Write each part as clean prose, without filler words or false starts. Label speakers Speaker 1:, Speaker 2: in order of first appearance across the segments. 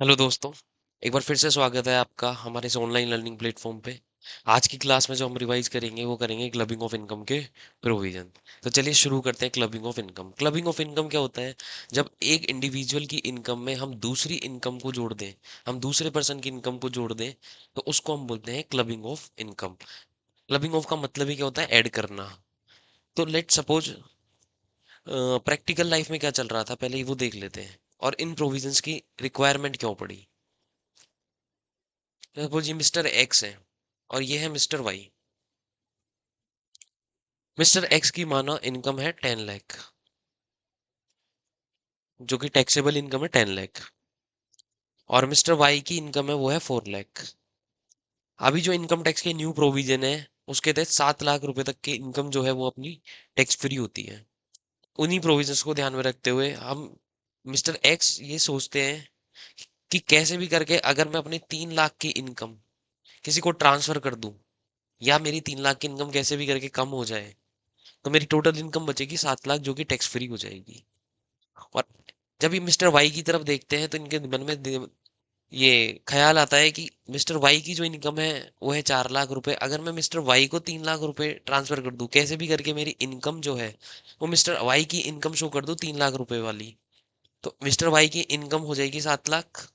Speaker 1: Hello दोस्तों। एक बार फिर से स्वागत है आपका हमारे इस ऑनलाइन लर्निंग प्लेटफॉर्म पे। आज की क्लास में जो हम रिवाइज करेंगे वो करेंगे क्लबिंग ऑफ इनकम के प्रोविजन। तो चलिए शुरू करते हैं। Clubbing of income. Clubbing of income क्या होता है? जब एक इंडिविजुअल की इनकम में हम दूसरी इनकम को जोड़ दें, हम दूसरे पर्सन की इनकम को जोड़ दें, तो उसको हम बोलते हैं clubbing of income. Clubbing of का मतलब ही क्या होता है? ऐड करना। तो लेट सपोज प्रैक्टिकल लाइफ में क्या चल रहा था पहले ही वो देख लेते हैं, और इन प्रोविजंस की रिक्वायरमेंट क्यों पड़ी। सपोज ये मिस्टर एक्स है और ये है मिस्टर वाई। मिस्टर एक्स की माना इनकम है 10 लाख, जो कि टैक्सेबल इनकम है 10 लाख, और मिस्टर वाई की इनकम है वो है 4 लाख। अभी जो इनकम टैक्स के न्यू प्रोविजन है उसके तहत 7 लाख रुपए तक की इनकम जो है वो अपनी टैक्स फ्री होती है। उन्हीं प्रोविजंस को ध्यान में रखते हुए हम मिस्टर एक्स ये सोचते हैं कि कैसे भी करके अगर मैं अपने 3 लाख की इनकम किसी को ट्रांसफर कर दूं, या मेरी 3 लाख की इनकम कैसे भी करके कम हो जाए, तो मेरी टोटल इनकम बचेगी 7 लाख, जो कि टैक्स फ्री हो जाएगी। और जब ये मिस्टर वाई की तरफ देखते हैं तो इनके मन में ये ख्याल आता है कि मिस्टर वाई की जो इनकम है वो है 4 लाख रुपए। अगर मैं मिस्टर वाई को 3 लाख रुपए ट्रांसफर कर दूं, कैसे भी करके मेरी इनकम जो है वो मिस्टर वाई की इनकम शो कर दूं 3 लाख रुपए वाली, तो मिस्टर वाई की इनकम हो जाएगी 7 लाख,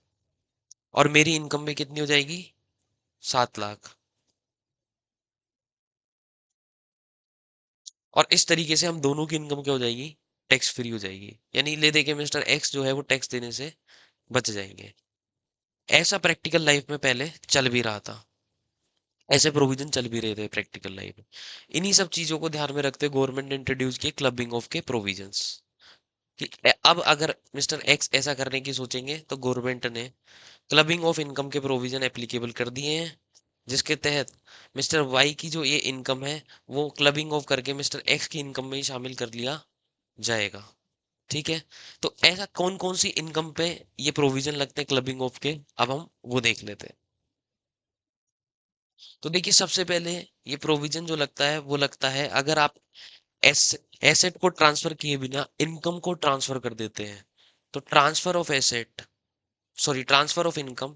Speaker 1: और मेरी इनकम भी कितनी हो जाएगी? 7 लाख। और इस तरीके से हम दोनों की इनकम क्या हो जाएगी? टैक्स फ्री हो जाएगी। यानी ले दे के मिस्टर एक्स जो है वो टैक्स देने से बच जाएंगे। ऐसा प्रैक्टिकल लाइफ में पहले चल भी रहा था, ऐसे प्रोविजन चल भी रहे थे प्रैक्टिकल लाइफ में। इन्हीं सब चीजों को ध्यान में रखते गवर्नमेंट ने इंट्रोड्यूस किए क्लबिंग ऑफ के प्रोविजंस। कि अब अगर मिस्टर एक्स ऐसा करने की सोचेंगे तो गवर्नमेंट ने क्लबिंग ऑफ इनकम के प्रोविजन एप्लीकेबल कर दिए हैं, जिसके तहत मिस्टर वाई की जो ये इनकम है वो क्लबिंग ऑफ करके मिस्टर एक्स की इनकम में ही शामिल कर लिया जाएगा। ठीक है। तो ऐसा कौन कौन सी इनकम पे ये प्रोविजन लगते हैं क्लबिंग ऑफ के, अब हम वो देख लेते हैं। तो देखिए, सबसे पहले ये प्रोविजन जो लगता है वो लगता है अगर आप एस एसेट को ट्रांसफर किए बिना इनकम को ट्रांसफर कर देते हैं, तो transfer of asset, sorry, transfer of income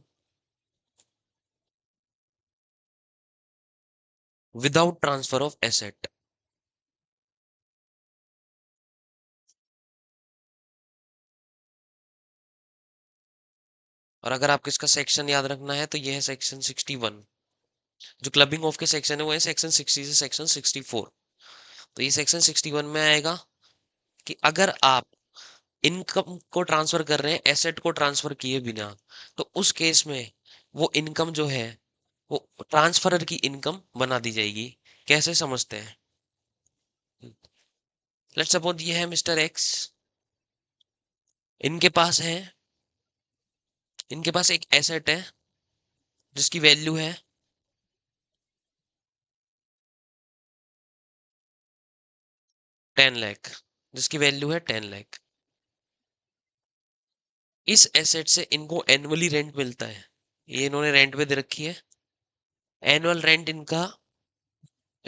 Speaker 1: without transfer of asset. और अगर आपको इसका सेक्शन याद रखना है तो ये है सेक्शन 61। जो क्लबिंग ऑफ के सेक्शन है वो है सेक्शन 60 से सेक्शन 64। तो ये सेक्शन 61 में आएगा कि अगर आप इनकम को ट्रांसफर कर रहे हैं एसेट को ट्रांसफर किए बिना, तो उस केस में वो इनकम जो है वो ट्रांसफरर की इनकम बना दी जाएगी। कैसे समझते हैं? लेट्स सपोज ये है मिस्टर एक्स, इनके पास है, इनके पास एक एसेट है जिसकी वैल्यू है 10 लाख, जिसकी वैल्यू है 10 लाख। इस एसेट से इनको एनुअली रेंट मिलता है, ये इन्होंने रेंट पे दे रखी है। एनुअल रेंट इनका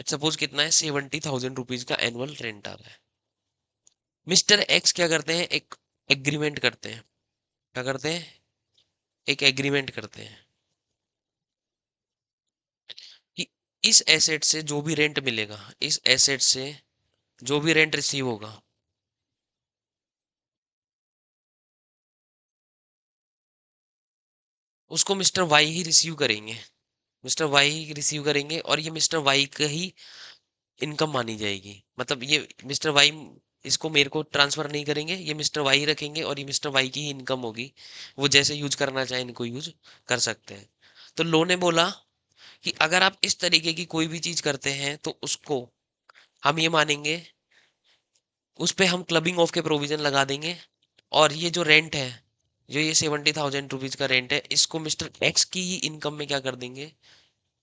Speaker 1: सपोज कितना है? 70,000 रुपीज का एनुअल रेंट आ रहा है। मिस्टर एक्स क्या करते हैं? एक एग्रीमेंट करते हैं। क्या करते हैं? एक एग्रीमेंट करते हैं कि इस एसेट से जो भी रेंट मिलेगा, इस एसेट से जो भी रेंट रिसीव होगा, उसको मिस्टर वाई ही रिसीव करेंगे। मिस्टर वाई ही रिसीव करेंगे और ये मिस्टर वाई का ही इनकम मानी जाएगी। मतलब ये मिस्टर वाई इसको मेरे को ट्रांसफर नहीं करेंगे, ये मिस्टर वाई रखेंगे और ये मिस्टर वाई की ही इनकम होगी। वो जैसे यूज करना चाहे इनको यूज कर सकते हैं। तो लो ने बोला कि अगर आप इस तरीके की कोई भी चीज करते हैं तो उसको हम ये मानेंगे, उस पे हम क्लबिंग ऑफ के प्रोविजन लगा देंगे। और ये जो रेंट है, जो ये 70,000 रुपीज का रेंट है, इसको मिस्टर एक्स की ही इनकम में क्या कर देंगे?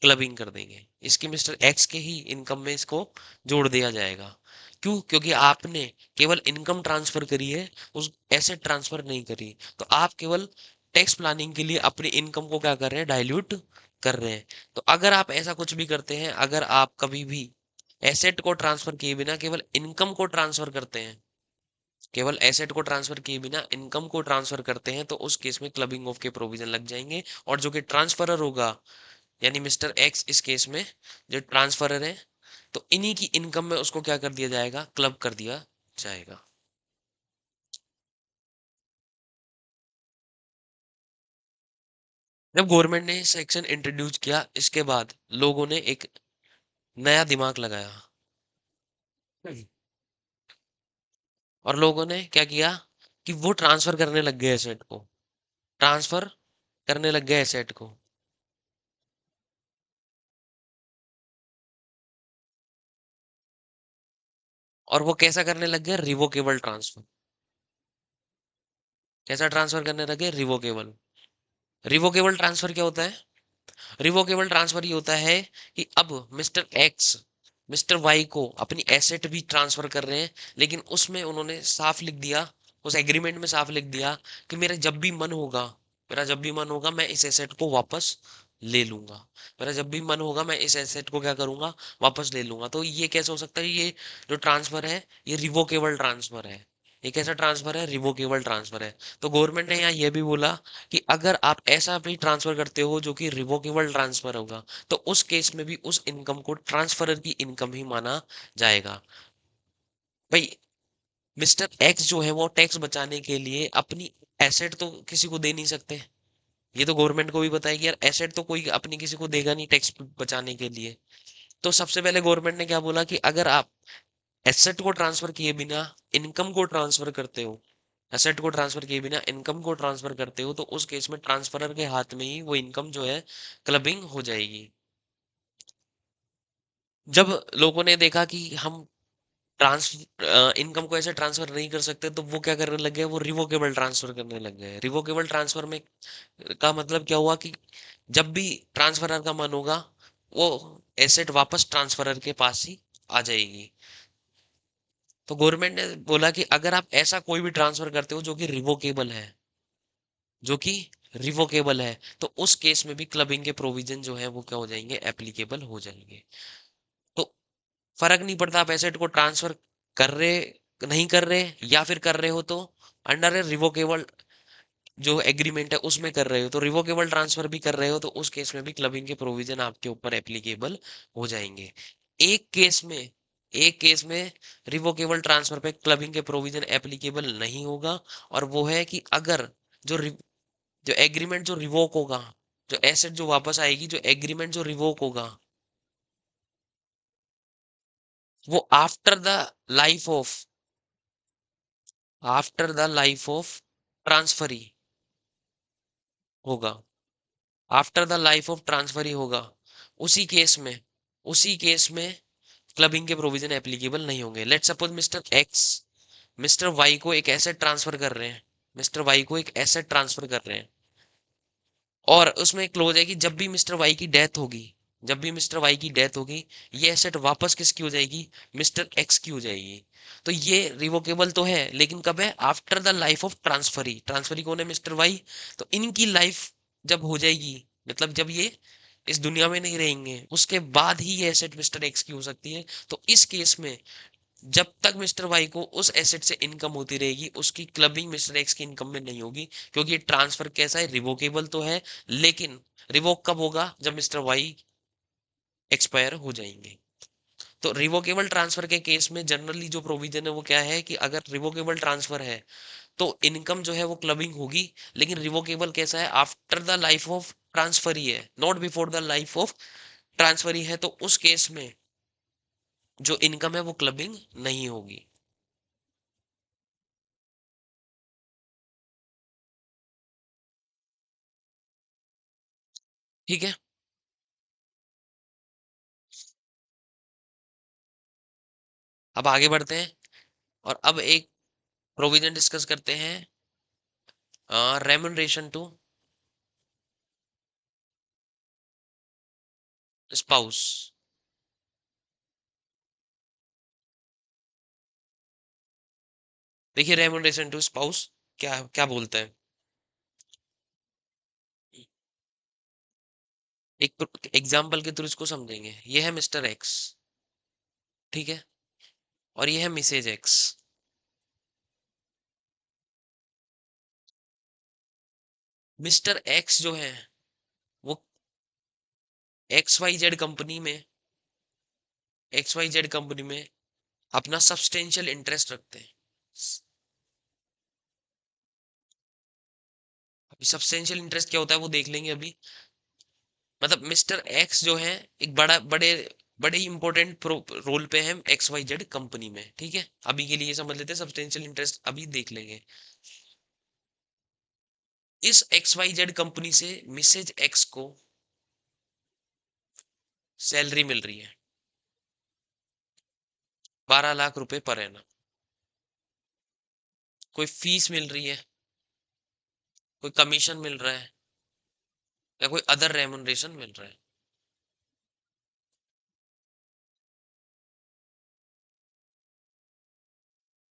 Speaker 1: क्लबिंग कर देंगे। इसकी मिस्टर एक्स के ही इनकम में इसको जोड़ दिया जाएगा। क्यों? क्योंकि आपने केवल इनकम ट्रांसफर करी है, उस एसेट ट्रांसफर नहीं करी। तो आप केवल टैक्स प्लानिंग के लिए अपनी इनकम को क्या कर रहे हैं? डाइल्यूट कर रहे हैं। तो अगर आप ऐसा कुछ भी करते हैं, अगर आप कभी भी एसेट को ट्रांसफर किए बिना केवल इनकम को ट्रांसफर करते हैं, केवल एसेट को ट्रांसफर किए बिना इनकम को ट्रांसफर करते हैं तो उस केस में क्लबिंग ऑफ के प्रोविजन लग जाएंगे। और जो कि ट्रांसफरर होगा, यानी मिस्टर एक्स इस केस में जो ट्रांसफरर है, तो इन्हीं की इनकम में उसको क्या कर दिया जाएगा, क्लब कर दिया जाएगा। जब गवर्नमेंट ने सेक्शन इंट्रोड्यूस किया, इसके बाद लोगों ने एक नया दिमाग लगाया और लोगों ने क्या किया कि वो ट्रांसफर करने लग गए एसेट को, ट्रांसफर करने लग गए एसेट को। और वो कैसा करने लग गए, रिवोकेबल ट्रांसफर। कैसा ट्रांसफर करने लगे, रिवोकेबल। रिवोकेबल ट्रांसफर क्या होता है, रिवोकेबल ट्रांसफर ये होता है कि अब मिस्टर एक्स मिस्टर वाई को अपनी एसेट भी ट्रांसफर कर रहे हैं, लेकिन उसमें उन्होंने साफ लिख दिया, उस एग्रीमेंट में साफ लिख दिया कि मेरा जब भी मन होगा मैं इस एसेट को वापस ले लूंगा। मेरा जब भी मन होगा मैं इस एसेट को क्या करूंगा, वापस ले लूंगा। तो ये कैसे हो सकता है, ये जो ट्रांसफर है ये रिवोकेबल ट्रांसफर है। ये कैसा ट्रांसफर है, रिवोकेबल ट्रांसफर है। तो गवर्नमेंट ने यहाँ ये भी बोला कि अगर आप ऐसा भी ट्रांसफर करते हो जो कि रिवोकेबल ट्रांसफर होगा, तो उस केस में भी उस इनकम को ट्रांसफरर की इनकम ही माना जाएगा। भाई मिस्टर एक्स जो है वो टैक्स बचाने के लिए अपनी एसेट तो किसी को दे नहीं सकते। ये तो गवर्नमेंट को भी पता है कि यार एसेट तो कोई अपनी किसी को देगा नहीं टैक्स बचाने के लिए। तो सबसे पहले गवर्नमेंट ने क्या बोला कि अगर आप एसेट को ट्रांसफर किए बिना इनकम को ट्रांसफर करते हो, एसेट को ट्रांसफर किए बिना इनकम को ट्रांसफर करते हो, तो उस केस में ट्रांसफरर के हाथ में ही वो इनकम जो है क्लबिंग हो जाएगी। जब लोगों ने देखा कि हम ट्रांस इनकम को ऐसे ट्रांसफर नहीं कर सकते, तो वो क्या करने लग गए, वो रिवोकेबल ट्रांसफर करने लग गए। रिवोकेबल ट्रांसफर में का मतलब क्या हुआ कि जब भी ट्रांसफरर का मन होगा, वो एसेट वापस ट्रांसफरर के पास ही आ जाएगी। तो गवर्नमेंट ने बोला कि अगर आप ऐसा कोई भी ट्रांसफर करते हो जो कि रिवोकेबल है, तो उस केस में भी क्लबिंग के प्रोविजन जो है वो क्या हो जाएंगे, एप्लीकेबल हो जाएंगे। तो फर्क नहीं पड़ता आप एसेट को ट्रांसफर कर रहे नहीं कर रहे, या फिर कर रहे हो तो अंडर ए रिवोकेबल जो एग्रीमेंट है उसमें कर रहे हो, तो रिवोकेबल ट्रांसफर भी कर रहे हो, तो उस केस में भी क्लबिंग के प्रोविजन आपके ऊपर एप्लीकेबल हो जाएंगे। एक केस में एक केस में रिवोकेबल ट्रांसफर पे क्लबिंग के प्रोविजन एप्लीकेबल नहीं होगा, और वो है कि अगर जो जो एग्रीमेंट जो रिवोक होगा, जो एसेट जो वापस आएगी, जो एग्रीमेंट जो रिवोक होगा, वो after the life of transfer ही होगा। After the life of transfer ही होगा। उसी केस में उसी केस में क्लबिंग के प्रोविजन एप्लीकेबल नहीं होंगे। लेट सपोज मिस्टर वाई को एक एसेट ट्रांसफर कर रहे हैं, मिस्टर वाई को एक एसेट ट्रांसफर कर रहे हैं, और उसमें क्लोज है कि जब भी मिस्टर वाई की डेथ होगी, ये एसेट वापस किसकी हो जाएगी, मिस्टर एक्स की हो जाएगी। तो ये रिवोकेबल तो है, लेकिन कब है, after the life of transferee. Transferee कौन है, मिस्टर वाई। तो इनकी लाइफ जब हो जाएगी, मतलब जब ये इस दुनिया में नहीं रहेंगे, उसके बाद ही ये एसेट मिस्टर एक्स की हो सकती है। तो इस केस में जब तक मिस्टर वाई को उस एसेट से इनकम होती रहेगी, उसकी क्लबिंग मिस्टर एक्स की इनकम में नहीं होगी, क्योंकि ये ट्रांसफर कैसा है, रिवोकेबल तो है, लेकिन रिवोक कब होगा, जब मिस्टर वाई एक्सपायर हो जाएंगे। तो रिवोकेबल ट्रांसफर के केस में जनरली जो प्रोविजन है वो क्या है कि अगर रिवोकेबल ट्रांसफर है तो इनकम जो है वो क्लबिंग होगी, लेकिन रिवोकेबल कैसा है, after the life of transfer ही है, not before the life of transfer ही है। तो उस केस में जो इनकम है वो क्लबिंग नहीं होगी। ठीक है, अब आगे बढ़ते हैं और अब एक प्रोविजन डिस्कस करते हैं, रेमुनरेशन टू स्पाउस। देखिए रेमुनरेशन टू स्पाउस क्या क्या बोलता है। एक एग्जाम्पल के थ्रू इसको समझेंगे। ये है मिस्टर एक्स, ठीक है, और ये है मिसेज एक्स। मिस्टर एक्स जो है वो एक्स वाई जेड कंपनी में अपना सब्सटेंशियल इंटरेस्ट रखते हैं। अभी सब्सटेंशियल इंटरेस्ट क्या होता है वो देख लेंगे अभी। मतलब मिस्टर एक्स जो है एक बड़े बड़े ही इंपॉर्टेंट रोल पे है एक्स वाई जेड कंपनी में, ठीक है। अभी के लिए समझ लेते हैं, सब्सटेंशियल इंटरेस्ट अभी देख लेंगे। इस एक्स वाई जेड कंपनी से मिसेज एक्स को सैलरी मिल रही है 12 लाख रुपए पर एनम। कोई फीस मिल रही है, कोई कमीशन मिल रहा है, या कोई अदर रेमुनरेशन मिल रहा है,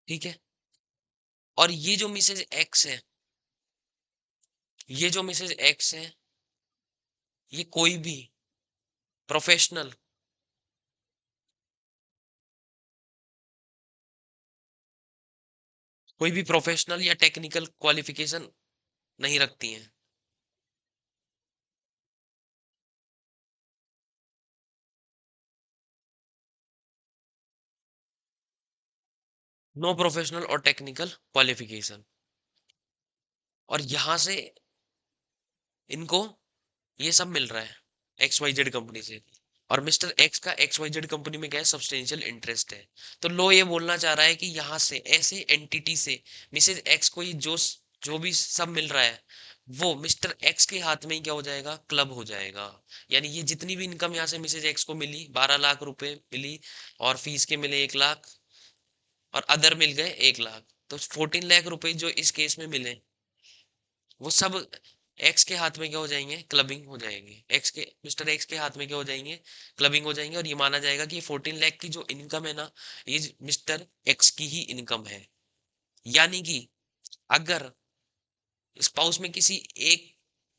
Speaker 1: ठीक है। और ये जो मिसेज एक्स है, ये कोई भी प्रोफेशनल या टेक्निकल क्वालिफिकेशन नहीं रखती हैं। नो प्रोफेशनल और टेक्निकल क्वालिफिकेशन। और यहां से इनको ये सब मिल रहा है एक्स वाई जेड कंपनी से। और मिस्टर एक्स का एक्स वाई जेड कंपनी में क्या है, सब्सटेंशियल इंटरेस्ट है। तो लो ये बोलना चाह रहा है कि यहाँ से ऐसे एंटिटी से मिसेज एक्स को ये जो भी सब मिल रहा है वो मिस्टर एक्स के हाथ में ही क्या हो जाएगा, क्लब हो जाएगा। यानी ये जितनी भी इनकम यहाँ से मिसेज एक्स को मिली, 12 लाख रुपए मिली, और फीस के मिले 1 लाख, और अदर मिल गए 1 लाख, तो 14 लाख रुपए जो इस केस में मिले वो सब एक्स के हाथ में क्या हो जाएंगे, क्लबिंग हो जाएंगे। मिस्टर एक्स के हाथ में क्या हो जाएंगे, क्लबिंग हो जाएंगे। और ये माना जाएगा कि ये 14 लाख की जो इनकम है ना, ये मिस्टर एक्स की ही इनकम है। यानी कि अगर स्पाउस में किसी एक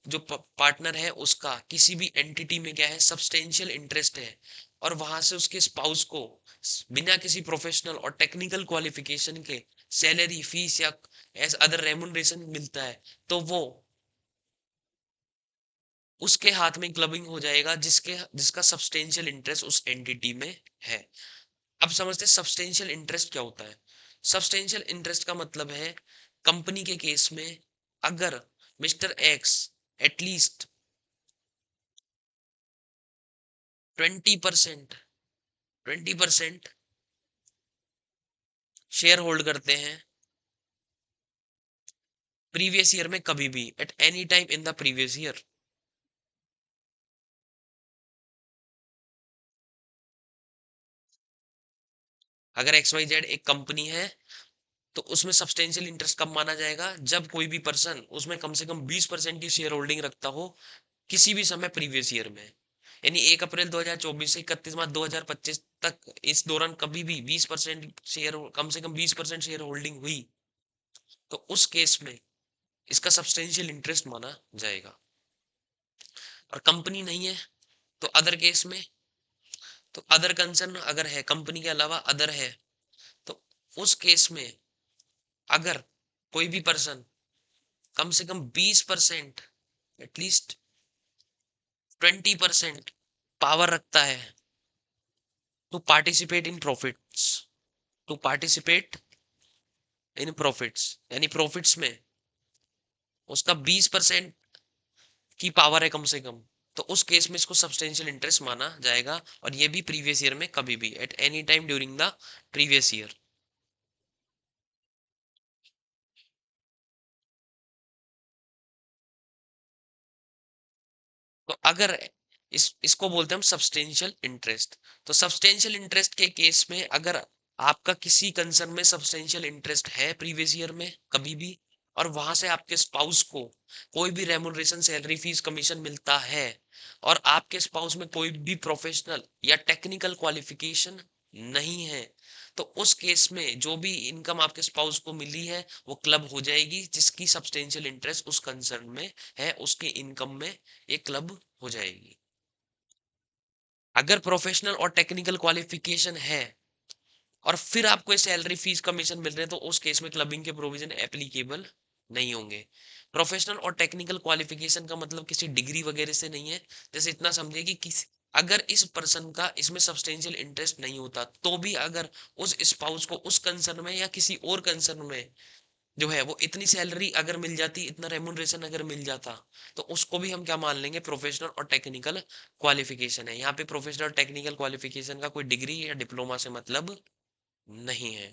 Speaker 1: जो पार्टनर है उसका किसी भी एंटिटी में क्या है, सब्सटेंशियल इंटरेस्ट है, और वहां से उसके स्पाउस को बिना किसी प्रोफेशनल और टेक्निकल क्वालिफिकेशन के सैलरी, फीस या एज अदर रेमुनरेशन मिलता है, तो वो उसके हाथ में क्लबिंग हो जाएगा जिसका सब्सटेंशियल इंटरेस्ट उस एंटिटी में है। अब समझते हैं सब्सटेंशियल इंटरेस्ट क्या होता है। सब्सटेंशियल इंटरेस्ट का मतलब है कंपनी के केस में अगर mister x at least 20% 20% share hold करते हैं प्रीवियस ईयर में, कभी भी at any time in the previous year. अगर एक्स वाई जेड एक कंपनी है तो उसमें सब्सटेंशियल इंटरेस्ट कब माना जाएगा, जब कोई भी पर्सन उसमें कम से कम 20% की शेयर होल्डिंग रखता हो किसी भी समय प्रीवियस ईयर में। यानी 1 अप्रैल 2024 से 31 मार्च 2025 तक इस दौरान कभी भी 20% शेयर, कम से कम 20% शेयर होल्डिंग हुई, तो उस केस में इसका सब्सटेंशियल इंटरेस्ट माना जाएगा। और कंपनी नहीं है तो अदर केस में, तो अदर कंसर्न अगर है, कंपनी के अलावा अदर है, तो उस केस में अगर कोई भी पर्सन कम से कम 20%, एटलीस्ट 20% पावर रखता है to participate in profits, to participate in profits, यानी प्रॉफिट्स में उसका 20% की पावर है कम से कम, तो उस केस में इसको सब्सटेंशियल इंटरेस्ट माना जाएगा। और ये भी प्रीवियस ईयर में कभी भी, at any time during the previous year. तो अगर इसको बोलते हैं हम सब्सटेंशियल इंटरेस्ट। तो सब्सटेंशियल इंटरेस्ट के केस में अगर आपका किसी कंसर्न में सब्सटेंशियल इंटरेस्ट है प्रीवियस ईयर में कभी भी, और वहां से आपके स्पाउस को कोई भी रेमुनरेशन, सैलरी, फीस, कमीशन मिलता है, और आपके स्पाउस में कोई भी प्रोफेशनल या टेक्निकल क्वालिफिकेशन नहीं है, तो उस केस में जो भी इनकम आपके स्पाउस को मिली है वो क्लब हो जाएगी, जिसकी सब्सटेंशियल इंटरेस्ट उस कंसर्न में है, उसके इनकम में ये क्लब हो जाएगी। अगर प्रोफेशनल और टेक्निकल क्वालिफिकेशन है और फिर आपको सैलरी, फीस, कमीशन मिल रहे हैं, तो उस केस में क्लबिंग के प्रोविजन एप्लीकेबल नहीं होंगे। प्रोफेशनल और टेक्निकल क्वालिफिकेशन का मतलब किसी डिग्री वगैरह से नहीं है। जैसे इतना समझिए कि किसी, अगर इस पर्सन का इसमें सब्सटेंशियल इंटरेस्ट नहीं होता तो भी अगर उस स्पाउस को उस कंसर्न में या किसी और कंसर्न में जो है वो इतनी सैलरी अगर मिल जाती, इतना रेमुनरेशन अगर मिल जाता, तो उसको भी हम क्या मान लेंगे, प्रोफेशनल और टेक्निकल क्वालिफिकेशन है। यहाँ पे प्रोफेशनल और टेक्निकल क्वालिफिकेशन का कोई डिग्री या डिप्लोमा से मतलब नहीं है।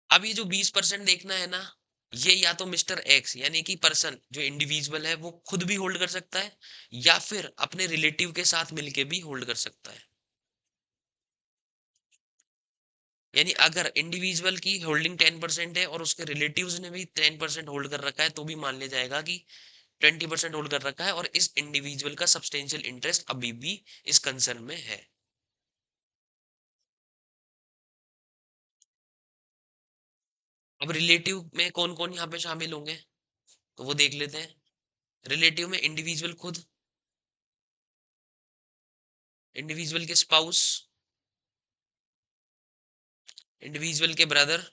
Speaker 1: अब ये जो 20% देखना है ना, ये या तो मिस्टर एक्स यानी कि पर्सन जो इंडिविजुअल है वो खुद भी होल्ड कर सकता है, या फिर अपने रिलेटिव के साथ मिलके भी होल्ड कर सकता है। यानी अगर इंडिविजुअल की होल्डिंग 10% है और उसके रिलेटिव्स ने भी 10% होल्ड कर रखा है, तो भी मान लिया जाएगा कि 20% होल्ड कर रखा है और इस इंडिविजुअल का सब्सटेंशियल इंटरेस्ट अभी भी इस कंसर्न में है। अब रिलेटिव में कौन कौन यहाँ पे शामिल होंगे, तो वो देख लेते हैं। रिलेटिव में इंडिविजुअल खुद, इंडिविजुअल के स्पाउस, इंडिविजुअल के ब्रदर,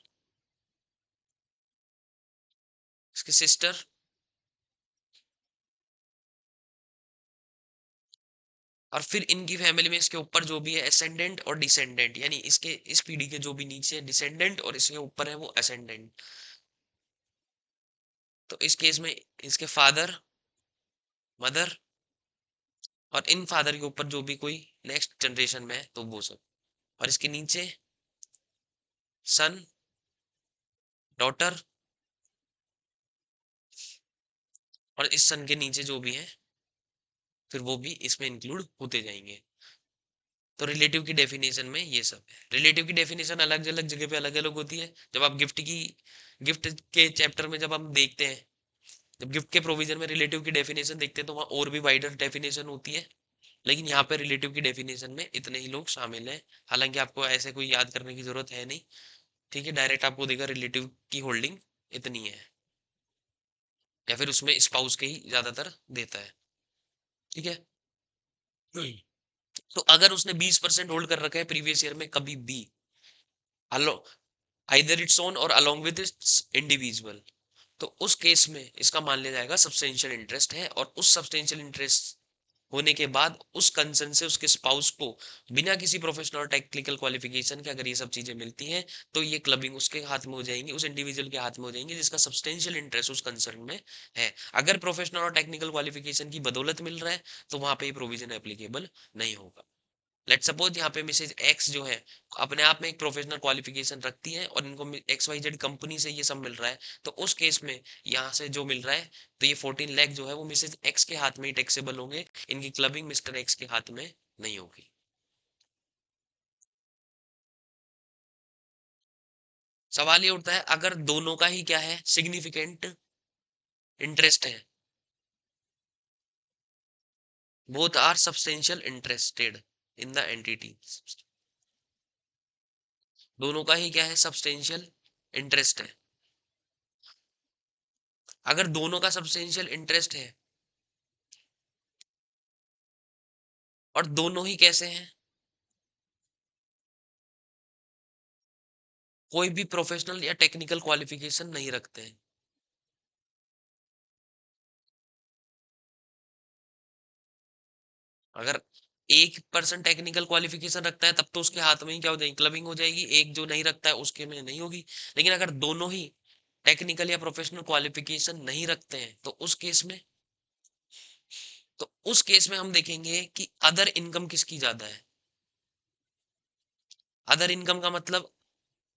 Speaker 1: इसके सिस्टर, और फिर इनकी फैमिली में इसके ऊपर जो भी है असेंडेंट और डिसेंडेंट, यानी इसके इस पीढ़ी के जो भी नीचे डिसेंडेंट और इसके ऊपर है वो असेंडेंट। तो इस केस में इसके फादर, मदर, और इन फादर के ऊपर जो भी कोई नेक्स्ट जनरेशन में है तो वो सब, और इसके नीचे सन, डॉटर, और इस सन के नीचे जो भी है फिर वो भी इसमें इंक्लूड होते जाएंगे। तो रिलेटिव की डेफिनेशन में ये सब है। रिलेटिव की डेफिनेशन अलग अलग जगह पे अलग अलग होती है। जब आप गिफ्ट के चैप्टर में जब हम देखते हैं, जब गिफ्ट के प्रोविजन में रिलेटिव की डेफिनेशन देखते हैं तो वहाँ और भी वाइडर डेफिनेशन होती है, लेकिन यहाँ पे रिलेटिव की डेफिनेशन में इतने ही लोग शामिल हैं। हालांकि आपको ऐसे कोई याद करने की जरूरत है नहीं, ठीक है, डायरेक्ट आपको देगा रिलेटिव की होल्डिंग इतनी है, या फिर उसमें स्पाउस के ही ज्यादातर देता है। ठीक है। तो अगर उसने 20% होल्ड कर रखा है प्रीवियस ईयर में कभी भी, अलो आइदर इट्स ओन और अलोंग विद इट्स इंडिविजुअल, तो उस केस में इसका मान लिया जाएगा सब्सटेंशियल इंटरेस्ट है, और उस सब्सटेंशियल इंटरेस्ट होने के बाद उस कंसर्न से उसके स्पाउस को बिना किसी प्रोफेशनल और टेक्निकल क्वालिफिकेशन के अगर ये सब चीजें मिलती हैं, तो ये क्लबिंग उसके हाथ में हो जाएंगी, उस इंडिविजुअल के हाथ में हो जाएंगी जिसका सब्सटेंशियल इंटरेस्ट उस कंसर्न में है। अगर प्रोफेशनल और टेक्निकल क्वालिफिकेशन की बदौलत मिल रहा है तो वहां पे ये प्रोविजन एप्लीकेबल नहीं होगा। लेट सपोज यहाँ पे मिसेज एक्स जो है अपने आप में एक प्रोफेशनल क्वालिफिकेशन रखती है और इनको एक्स वाई जेड कंपनी से ये सब मिल रहा है, तो उस केस में यहाँ से जो मिल रहा है, तो ये 14 लाख जो है वो मिसेज एक्स के हाथ में ही टैक्सेबल होंगे, इनकी क्लबिंग मिस्टर एक्स के हाथ में नहीं होगी। सवाल ये उठता है अगर दोनों का ही क्या है, सिग्निफिकेंट इंटरेस्ट है, both are substantial interested in the entity, दोनों का ही क्या है, सब्सटेंशियल इंटरेस्ट है। अगर दोनों का सब्सटेंशियल इंटरेस्ट है और दोनों ही कैसे हैं, कोई भी प्रोफेशनल या टेक्निकल क्वालिफिकेशन नहीं रखते हैं। अगर एक पर्सन टेक्निकल क्वालिफिकेशन रखता है तब तो उसके हाथ में ही क्या हो जाएगी, क्लबिंग हो जाएगी, एक जो नहीं रखता है उसके में नहीं होगी। लेकिन अगर दोनों ही टेक्निकल या प्रोफेशनल क्वालिफिकेशन नहीं रखते हैं तो उस केस में हम देखेंगे कि अदर इनकम किसकी ज्यादा है। अदर इनकम का मतलब,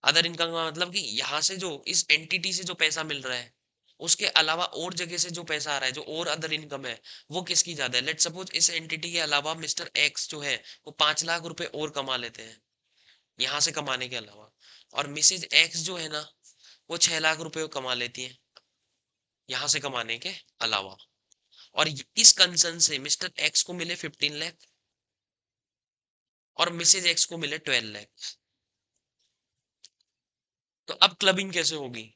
Speaker 1: अदर इनकम का मतलब कि यहाँ से जो इस एंटिटी से जो पैसा मिल रहा है उसके अलावा और जगह से जो पैसा आ रहा है, जो और अदर इनकम है, वो किसकी ज्यादा है। लेट सपोज इस एंटिटी के अलावा मिस्टर एक्स जो है वो 5 लाख रुपए और कमा लेते हैं यहाँ से कमाने के अलावा, और मिसेज एक्स जो है ना वो 6 लाख रुपए कमा लेती है यहाँ से कमाने के अलावा, और इस कंसर्न से मिस्टर एक्स को मिले 15 लाख और मिसेज एक्स को मिले 12 लाख, तो अब क्लबिंग कैसे होगी।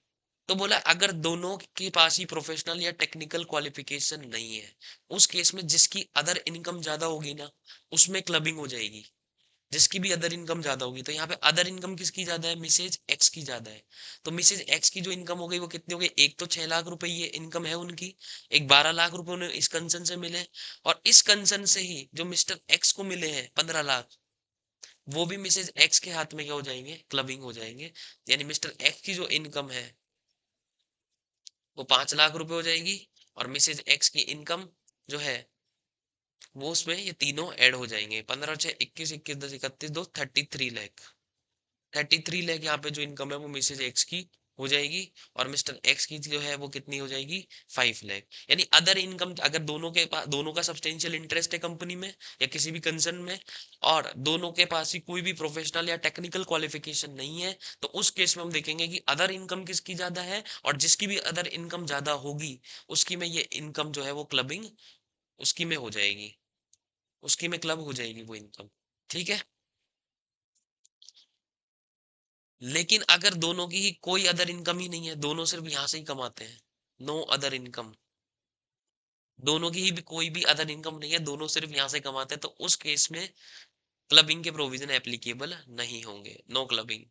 Speaker 1: तो बोला अगर दोनों के पास ही प्रोफेशनल या टेक्निकल क्वालिफिकेशन नहीं है, उस केस में जिसकी अदर इनकम ज्यादा होगी ना उसमें क्लबिंग हो जाएगी। जिसकी भी अदर इनकम ज्यादा होगी। तो यहाँ पे अदर इनकम किसकी ज्यादा है, मिसेज एक्स की ज्यादा है। तो मिसेज एक्स की जो इनकम हो गई वो कितनी हो गई, एक तो 6 लाख रुपए ये इनकम है उनकी, एक 12 लाख रुपए उन्हें इस कंसर्न से मिले, और इस कंसर्न से ही जो मिस्टर एक्स को मिले हैं 15 लाख, वो भी मिसेज एक्स के हाथ में क्या हो जाएंगे, क्लबिंग हो जाएंगे। यानी मिस्टर एक्स की जो इनकम है वो 5 लाख रुपए हो जाएगी, और मिसेज एक्स की इनकम जो है वो उसमें ये तीनों ऐड हो जाएंगे। 15 6 21, 21 10 31 2 33 लाख। 33 लाख यहाँ पे जो इनकम है वो मिसेज एक्स की हो जाएगी, और मिस्टर एक्स की जो है वो कितनी हो जाएगी, 5 लाख। यानी अदर इनकम, अगर दोनों के पास, दोनों का सब्सटेंशियल इंटरेस्ट है कंपनी में या किसी भी कंसर्न में, और दोनों के पास ही कोई भी प्रोफेशनल या टेक्निकल क्वालिफिकेशन नहीं है, तो उस केस में हम देखेंगे कि अदर इनकम किसकी ज्यादा है, और जिसकी भी अदर इनकम ज्यादा होगी उसकी में ये इनकम जो है वो क्लबिंग उसकी में हो जाएगी, उसकी में क्लब हो जाएगी वो इनकम। ठीक है। लेकिन अगर दोनों की ही कोई अदर इनकम ही नहीं है, दोनों सिर्फ यहां से ही कमाते हैं, नो अदर इनकम, दोनों की ही भी कोई भी अदर इनकम नहीं है, दोनों सिर्फ यहां से कमाते हैं, तो उस केस में क्लबिंग के प्रोविजन एप्लीकेबल नहीं होंगे, नो क्लबिंग।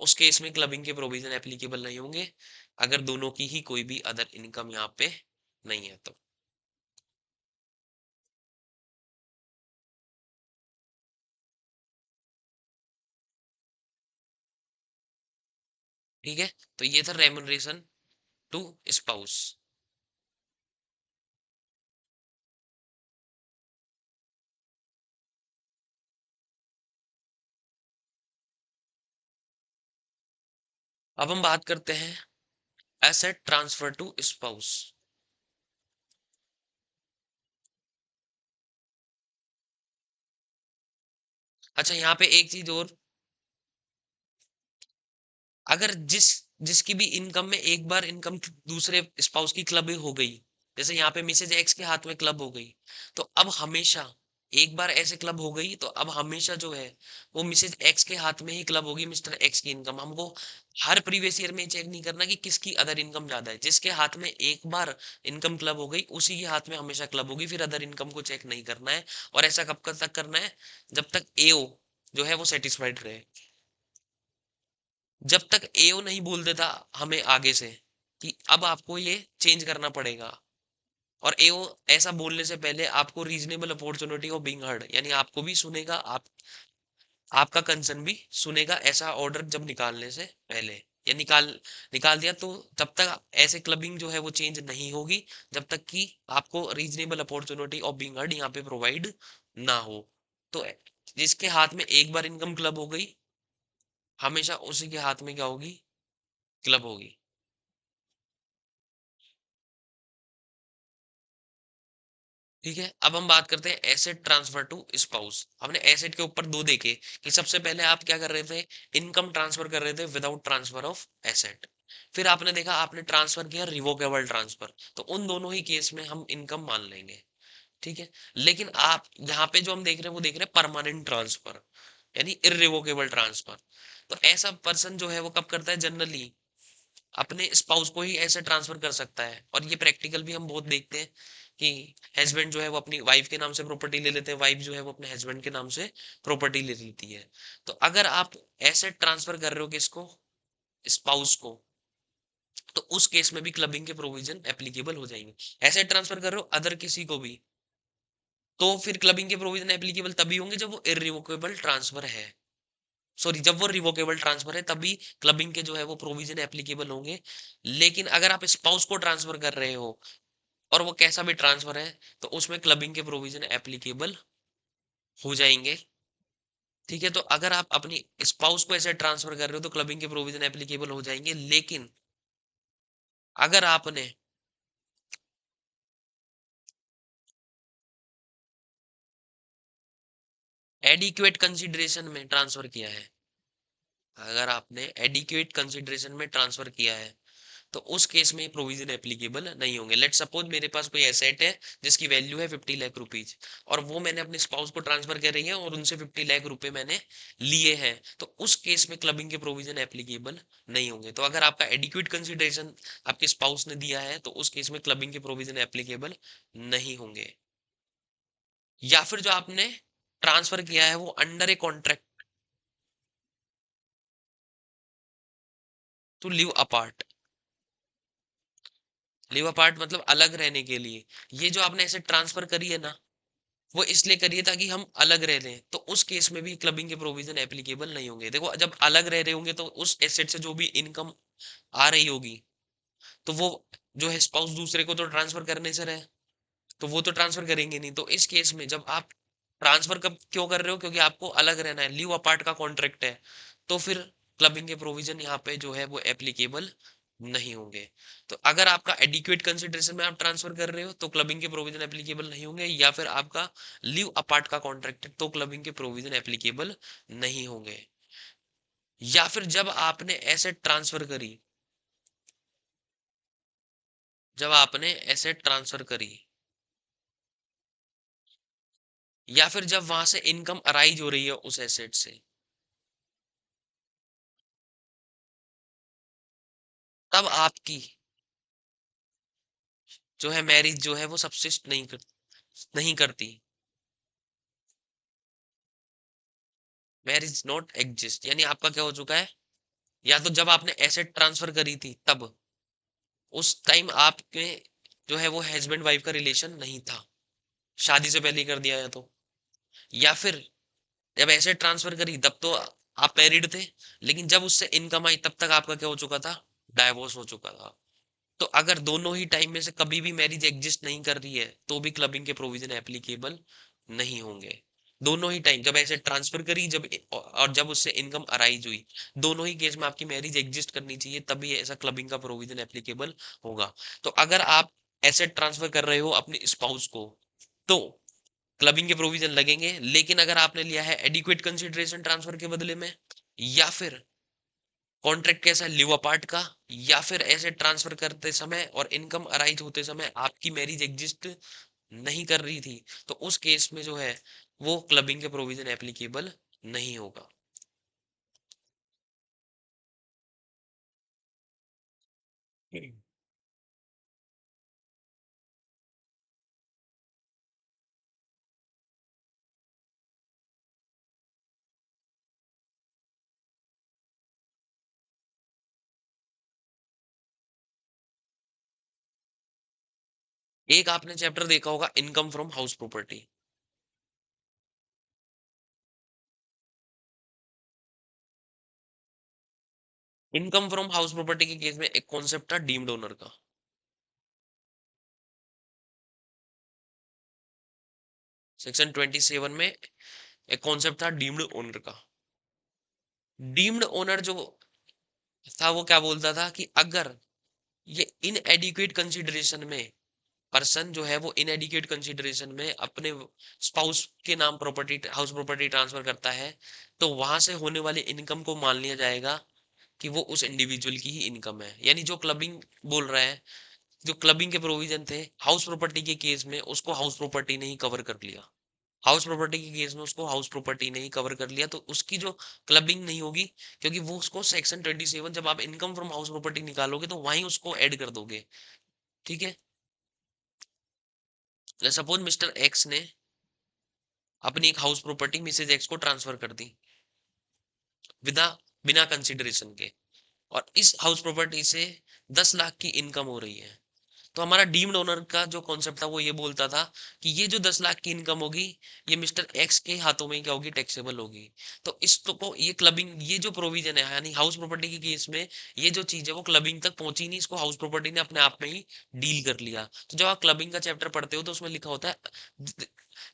Speaker 1: उस केस में क्लबिंग के प्रोविजन एप्लीकेबल नहीं होंगे अगर दोनों की ही कोई भी अदर इनकम यहाँ पे नहीं है तो। ठीक है। तो ये था रेमुनरेशन टू स्पाउस। अब हम बात करते हैं एसेट ट्रांसफर टू स्पाउस। अच्छा, यहाँ पे एक चीज और, अगर जिसकी भी इनकम में एक बार इनकम दूसरे स्पाउस की क्लब हो गई, जैसे यहाँ पे मिसेज एक्स के हाथ में क्लब हो गई, तो अब हमेशा, एक बार ऐसे क्लब हो गई तो अब हमेशा जो है वो मिसेज एक्स के हाथ में ही क्लब होगी मिस्टर एक्स की इनकम। हमको हर प्रीवियस ईयर में चेक नहीं करना कि किसकी अदर इनकम ज्यादा है, जिसके हाथ में एक बार इनकम क्लब हो गई उसी के हाथ में हमेशा क्लब होगी, फिर अदर इनकम को चेक नहीं करना है। और ऐसा कब तक करना है, जब तक एओ जो है वो सेटिस्फाइड रहे। जब तक एओ नहीं बोल देता हमें आगे से कि अब आपको ये चेंज करना पड़ेगा, और एओ ऐसा बोलने से पहले आपको reasonable opportunity of being heard, यानी आपको भी सुनेगा, आपका कंसर्न भी सुनेगा, ऐसा ऑर्डर जब निकालने से पहले, या निकाल दिया तो तब तक ऐसे क्लबिंग जो है वो चेंज नहीं होगी जब तक कि आपको reasonable opportunity of being heard यहाँ पे प्रोवाइड ना हो। तो जिसके हाथ में एक बार इनकम क्लब हो गई, हमेशा उसी के हाथ में क्या होगी, क्लब होगी। ठीक है। अब हम बात करते हैं एसेट ट्रांसफर टू स्पाउस। हमने एसेट के ऊपर दो देखे कि सबसे पहले आप क्या कर रहे थे, इनकम ट्रांसफर कर रहे थे विदाउट ट्रांसफर ऑफ एसेट। फिर आपने देखा आपने ट्रांसफर किया रिवोकेबल ट्रांसफर, तो उन दोनों ही केस में हम इनकम मान लेंगे। ठीक है। लेकिन आप यहाँ पे जो हम देख रहे हैं वो देख रहे हैं परमानेंट ट्रांसफर, यानी इरिवोकेबल ट्रांसफर। तो ऐसा पर्सन जो है वो कब करता है, जनरली अपने स्पाउस को ही ऐसे ट्रांसफर कर सकता है। और ये प्रैक्टिकल भी हम बहुत देखते हैं कि हस्बैंड जो है वो अपनी वाइफ के नाम से प्रॉपर्टी ले लेते हैं, वाइफ जो है वो अपने हस्बैंड के नाम से प्रॉपर्टी ले लेती है। तो अगर आप एसेट ट्रांसफर कर रहे हो किसको, स्पाउस को, तो उस केस में भी क्लबिंग के प्रोविजन एप्लीकेबल हो जाएंगे। एसेट ट्रांसफर कर रहे हो अदर किसी को भी, तो फिर क्लबिंग के प्रोविजन एप्लीकेबल तभी होंगे जब वो इरिवोकेबल ट्रांसफर है, सॉरी जब वो रिवोकेबल ट्रांसफर है तभी क्लबिंग के जो है वो प्रोविजन एप्लीकेबल होंगे। लेकिन अगर आप स्पाउस को ट्रांसफर कर रहे हो और वो कैसा भी ट्रांसफर है, तो उसमें क्लबिंग के प्रोविजन एप्लीकेबल हो जाएंगे। ठीक है। तो अगर आप अपनी स्पाउस को ऐसे ट्रांसफर कर रहे हो तो क्लबिंग के प्रोविजन एप्लीकेबल हो जाएंगे। लेकिन अगर आपने एडिक्वेट कंसिडरेशन में ट्रांसफर किया है, अगर आपने एडिक्वेट कंसिडरेशन में ट्रांसफर किया है, तो उस केस में प्रोविजन एप्लीकेबल नहीं होंगे। लेट सपोज मेरे पास कोई एसेट है जिसकी वैल्यू है 50 लाख रुपीज, और वो मैंने अपने स्पाउस को ट्रांसफर कर रही है और उनसे 50 लाख रुपए मैंने लिए हैं, तो उस केस में क्लबिंग के प्रोविजन एप्लीकेबल नहीं होंगे। तो अगर आपका एडिक्वेट कंसिडरेशन आपके स्पाउस ने दिया है तो उस केस में क्लबिंग के प्रोविजन एप्लीकेबल नहीं होंगे। या फिर जो आपने ट्रांसफर किया है वो under a contract to live apart. Live apart मतलब अलग रहने के लिए। ये जो आपने एसेट ट्रांसफर करी है ना, वो इसलिए करिए ताकि हम अलग रह लें, तो उस केस में भी क्लबिंग के प्रोविजन एप्लीकेबल नहीं होंगे। देखो, जब अलग रह रहे होंगे तो उस एसेट से जो भी इनकम आ रही होगी, तो वो जो है स्पाउस दूसरे को तो ट्रांसफर करने से रहे, तो वो तो ट्रांसफर करेंगे नहीं। तो इस केस में जब आप ट्रांसफर कब क्यों कर रहे हो, क्योंकि आपको अलग रहना है, लीव अपार्ट का कॉन्ट्रैक्ट है, तो फिर क्लबिंग के प्रोविजन यहाँ पे जो है वो एप्लीकेबल नहीं होंगे। तो अगर आपका एडिक्वेट कंसिडरेशन में आप ट्रांसफर कर रहे हो तो क्लबिंग के प्रोविजन एप्लीकेबल नहीं होंगे, या फिर आपका लीव अपार्ट का कॉन्ट्रैक्ट है तो क्लबिंग के प्रोविजन एप्लीकेबल नहीं होंगे। या फिर जब आपने एसेट ट्रांसफर करी, जब आपने एसेट ट्रांसफर करी, या फिर जब वहां से इनकम अराइज हो रही है उस एसेट से, तब आपकी जो है मैरिज जो है वो सबसिस्ट नहीं करती। मैरिज नॉट एग्जिस्ट यानी आपका क्या हो चुका है, या तो जब आपने एसेट ट्रांसफर करी थी तब, उस टाइम आपके जो है वो हस्बैंड वाइफ का रिलेशन नहीं था, शादी से पहले ही कर दिया है तो। या फिर जब एसेट ट्रांसफर करी तब तो आप मैरिड थे, लेकिन जब उससे इनकम आई तब तक आपका क्या हो चुका था, डाइवोर्स हो चुका था। तो अगर दोनों ही टाइम में से कभी भी मैरिज एग्जिस्ट नहीं कर रही है तो भी क्लबिंग के प्रोविजन एप्लीकेबल नहीं होंगे। दोनों ही टाइम, जब ऐसे ट्रांसफर करी, जब और जब उससे इनकम अराइज हुई, दोनों ही केस में आपकी मैरिज एग्जिस्ट करनी चाहिए, तभी ऐसा क्लबिंग का प्रोविजन एप्लीकेबल होगा। तो अगर आप एसेट ट्रांसफर कर रहे हो अपने स्पाउस को, तो क्लबिंग के प्रोविजन लगेंगे। लेकिन अगर आपने लिया है एडिक्वेट कंसिडरेशन ट्रांसफर के बदले में, या फिर कॉन्ट्रैक्ट कैसा, लिव अपार्ट का, या फिर ऐसे ट्रांसफर करते समय और इनकम अराइज होते समय आपकी मैरिज एग्जिस्ट नहीं कर रही थी, तो उस केस में जो है वो क्लबिंग के प्रोविजन एप्लीकेबल नहीं होगा। एक आपने चैप्टर देखा होगा, income from house property. Income from house property के केस में एक कॉन्सेप्ट था डीम्ड ओनर का। सेक्शन 27 में एक कॉन्सेप्ट था डीम्ड ओनर का। डीम्ड ओनर जो था वो क्या बोलता था कि अगर ये इनएडिक्वेट कंसिडरेशन में पर्सन जो है वो इनएडिक्वेट कंसिडरेशन में अपने स्पाउस के नाम प्रॉपर्टी, हाउस प्रॉपर्टी ट्रांसफर करता है, तो वहां से होने वाले इनकम को मान लिया जाएगा कि वो उस इंडिविजुअल की ही इनकम है। यानी जो क्लबिंग बोल रहा है, जो क्लबिंग के प्रोविजन थे हाउस प्रॉपर्टी के केस में, उसको हाउस प्रॉपर्टी ने ही कवर कर लिया। हाउस प्रॉपर्टी के केस में उसको हाउस प्रॉपर्टी ने ही कवर कर लिया, तो उसकी जो क्लबिंग नहीं होगी, क्योंकि वो उसको सेक्शन 27 जब आप इनकम फ्रॉम हाउस प्रॉपर्टी निकालोगे तो वहीं उसको ऐड कर दोगे। ठीक है। सपोज मिस्टर एक्स ने अपनी एक हाउस प्रॉपर्टी मिसेज एक्स को ट्रांसफर कर दी, विदा बिना कंसिडरेशन के, और इस हाउस प्रॉपर्टी से 10 लाख की इनकम हो रही है। तो हमारा डीम्ड ओनर का जो कॉन्सेप्ट था वो ये बोलता था कि ये जो 10 लाख की इनकम होगी, ये मिस्टर एक्स के हाथों में क्या होगी, टैक्सेबल होगी। तो इस तो को ये क्लबिंग, ये जो प्रोविजन है यानी हाउस प्रॉपर्टी के केस में, ये जो चीज है वो क्लबिंग तक पहुंची नहीं, इसको हाउस प्रॉपर्टी ने अपने आप में ही डील कर लिया। तो जब आप क्लबिंग का चैप्टर पढ़ते हो तो उसमें लिखा होता है